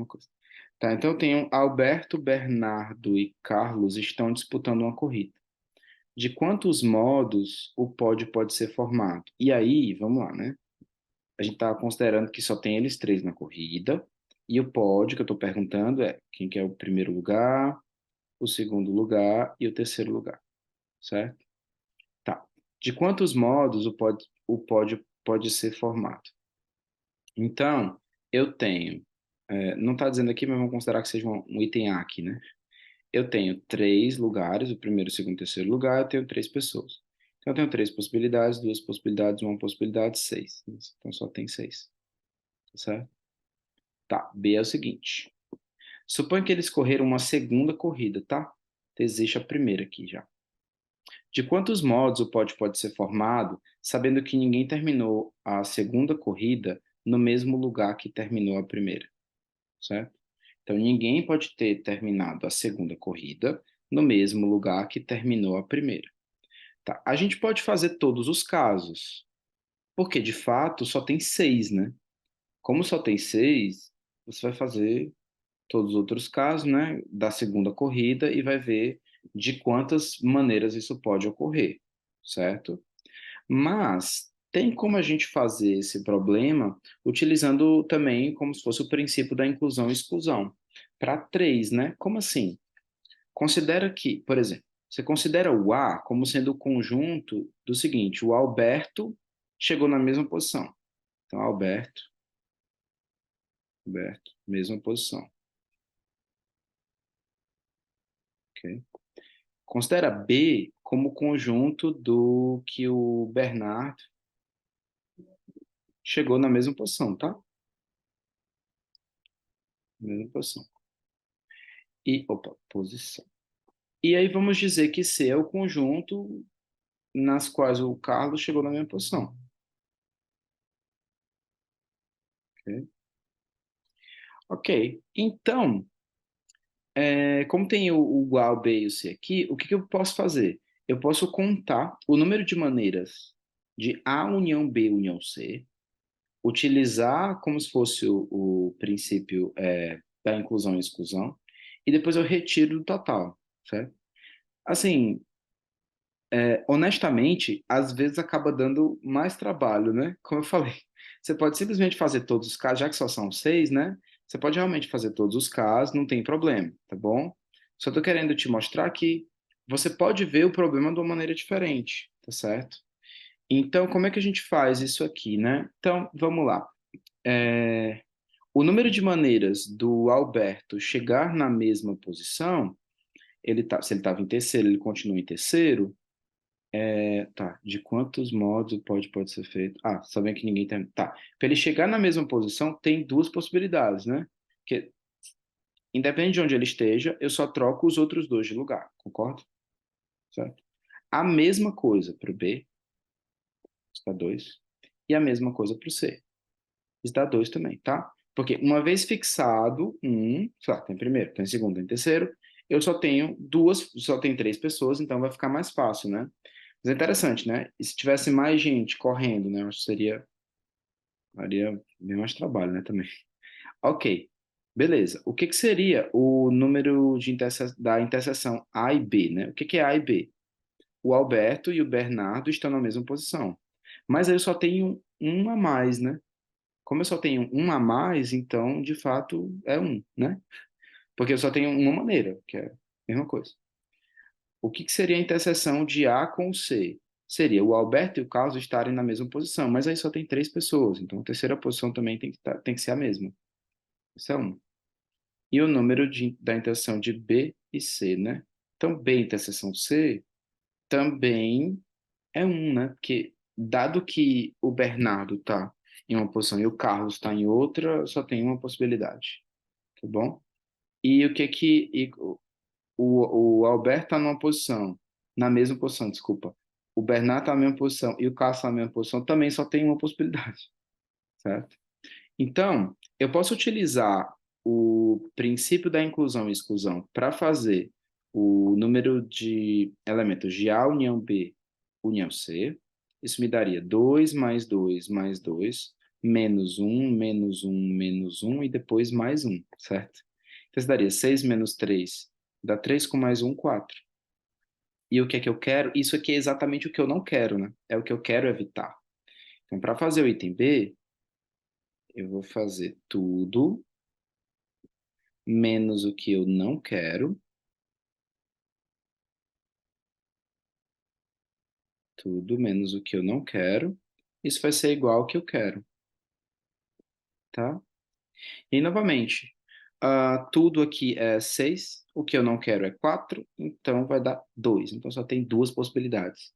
coisa. Tá, então eu tenho Alberto, Bernardo e Carlos estão disputando uma corrida. De quantos modos o pódio pode ser formado? E aí, vamos lá, né? A gente está considerando que só tem eles três na corrida, e o pódio que eu estou perguntando é quem quer o primeiro lugar, o segundo lugar e o terceiro lugar, certo? Tá. De quantos modos o pódio pode ser formado? Então, eu tenho, não está dizendo aqui, mas vamos considerar que seja um item A aqui, né? Eu tenho três lugares, o primeiro, o segundo, o terceiro lugar, eu tenho três pessoas. Então, eu tenho três possibilidades, duas possibilidades, uma possibilidade, seis. Então, só tem seis, tá certo? Tá, B é o seguinte. Suponha que eles correram uma segunda corrida, tá? Existe a primeira aqui já. De quantos modos o pódio pode ser formado, sabendo que ninguém terminou a segunda corrida no mesmo lugar que terminou a primeira, certo? Então, ninguém pode ter terminado a segunda corrida no mesmo lugar que terminou a primeira. Tá? A gente pode fazer todos os casos, porque de fato só tem seis, né? Como só tem seis, você vai fazer todos os outros casos, né, da segunda corrida e vai ver de quantas maneiras isso pode ocorrer, certo? Mas tem como a gente fazer esse problema utilizando também como se fosse o princípio da inclusão e exclusão. Para três, né? Como assim? Considera que, por exemplo, você considera o A como sendo o conjunto do seguinte: o Alberto chegou na mesma posição. Então, Alberto, Alberto, mesma posição. Ok? Considera B como conjunto do que o Bernardo chegou na mesma posição, tá? Mesma posição. E, opa, posição. E aí vamos dizer que C é o conjunto nas quais o Carlos chegou na mesma posição. Ok? Ok. Então, como tem o A, o B e o C aqui, o que eu posso fazer? Eu posso contar o número de maneiras de A união B união C, utilizar como se fosse o princípio da inclusão e exclusão, e depois eu retiro do total, certo? Assim, honestamente, às vezes acaba dando mais trabalho, né? Como eu falei, você pode simplesmente fazer todos os casos, já que só são seis, né? Você pode realmente fazer todos os casos, não tem problema, tá bom? Só tô querendo te mostrar que você pode ver o problema de uma maneira diferente, tá certo? Então, como é que a gente faz isso aqui, né? Então, vamos lá. É, O número de maneiras do Alberto chegar na mesma posição, se ele estava em terceiro, ele continua em terceiro. Tá, de quantos modos o pode ser feito? Sabendo que ninguém tem. Tá, para ele chegar na mesma posição, tem duas possibilidades, né? Que, independente de onde ele esteja, eu só troco os outros dois de lugar, concorda? Certo? A mesma coisa para o B, está 2, e a mesma coisa para o C, está 2 também, tá? Porque uma vez fixado sei lá, tem primeiro, tem segundo, tem terceiro, eu só tenho 3 pessoas, então vai ficar mais fácil, né? Mas é interessante, né? E se tivesse mais gente correndo, né? Eu acho que daria bem mais trabalho, né, também. Ok, beleza. O que que seria o número da interseção A e B, né? O que que é A e B? O Alberto e o Bernardo estão na mesma posição. Mas aí eu só tenho um a mais, né? Como eu só tenho um a mais, então, de fato, é um, né? Porque eu só tenho uma maneira, que é a mesma coisa. O que que seria a interseção de A com C? Seria o Alberto e o Carlos estarem na mesma posição, mas aí só tem 3 pessoas, então a terceira posição também tem que ser a mesma. Isso é um. E o número da interseção de B e C, né? Então, B interseção C também é um, né? Porque, dado que o Bernardo está em uma posição e o Carlos está em outra, só tem uma possibilidade, tá bom? E o que que o Alberto está na mesma posição, desculpa. O Bernardo está na mesma posição e o Carlos está na mesma posição, também só tem uma possibilidade, certo? Então, eu posso utilizar o princípio da inclusão e exclusão para fazer o número de elementos de A união B união C. Isso me daria 2 mais 2 mais 2, menos um menos um menos um e depois mais um, certo? Então, isso daria 6 menos 3 dá 3 com mais um 4. E o que é que eu quero? Isso aqui é exatamente o que eu não quero, né? É o que eu quero evitar. Então, para fazer o item B, eu vou fazer tudo menos o que eu não quero, tudo menos o que eu não quero. Isso vai ser igual ao que eu quero, tá? E novamente, tudo aqui é 6, o que eu não quero é 4, então vai dar 2. Então só tem 2 possibilidades.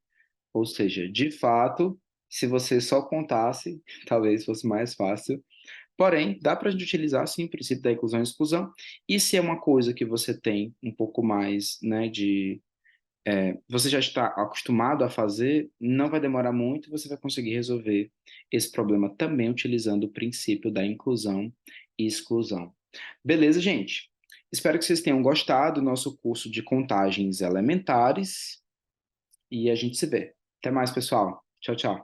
Ou seja, de fato, se você só contasse, talvez fosse mais fácil. Porém, dá para a gente utilizar sim o princípio da inclusão e exclusão. E se é uma coisa que você tem um pouco mais, né, você já está acostumado a fazer, não vai demorar muito e você vai conseguir resolver esse problema também utilizando o princípio da inclusão e exclusão. Beleza, gente? Espero que vocês tenham gostado do nosso curso de contagens elementares e a gente se vê. Até mais, pessoal. Tchau, tchau.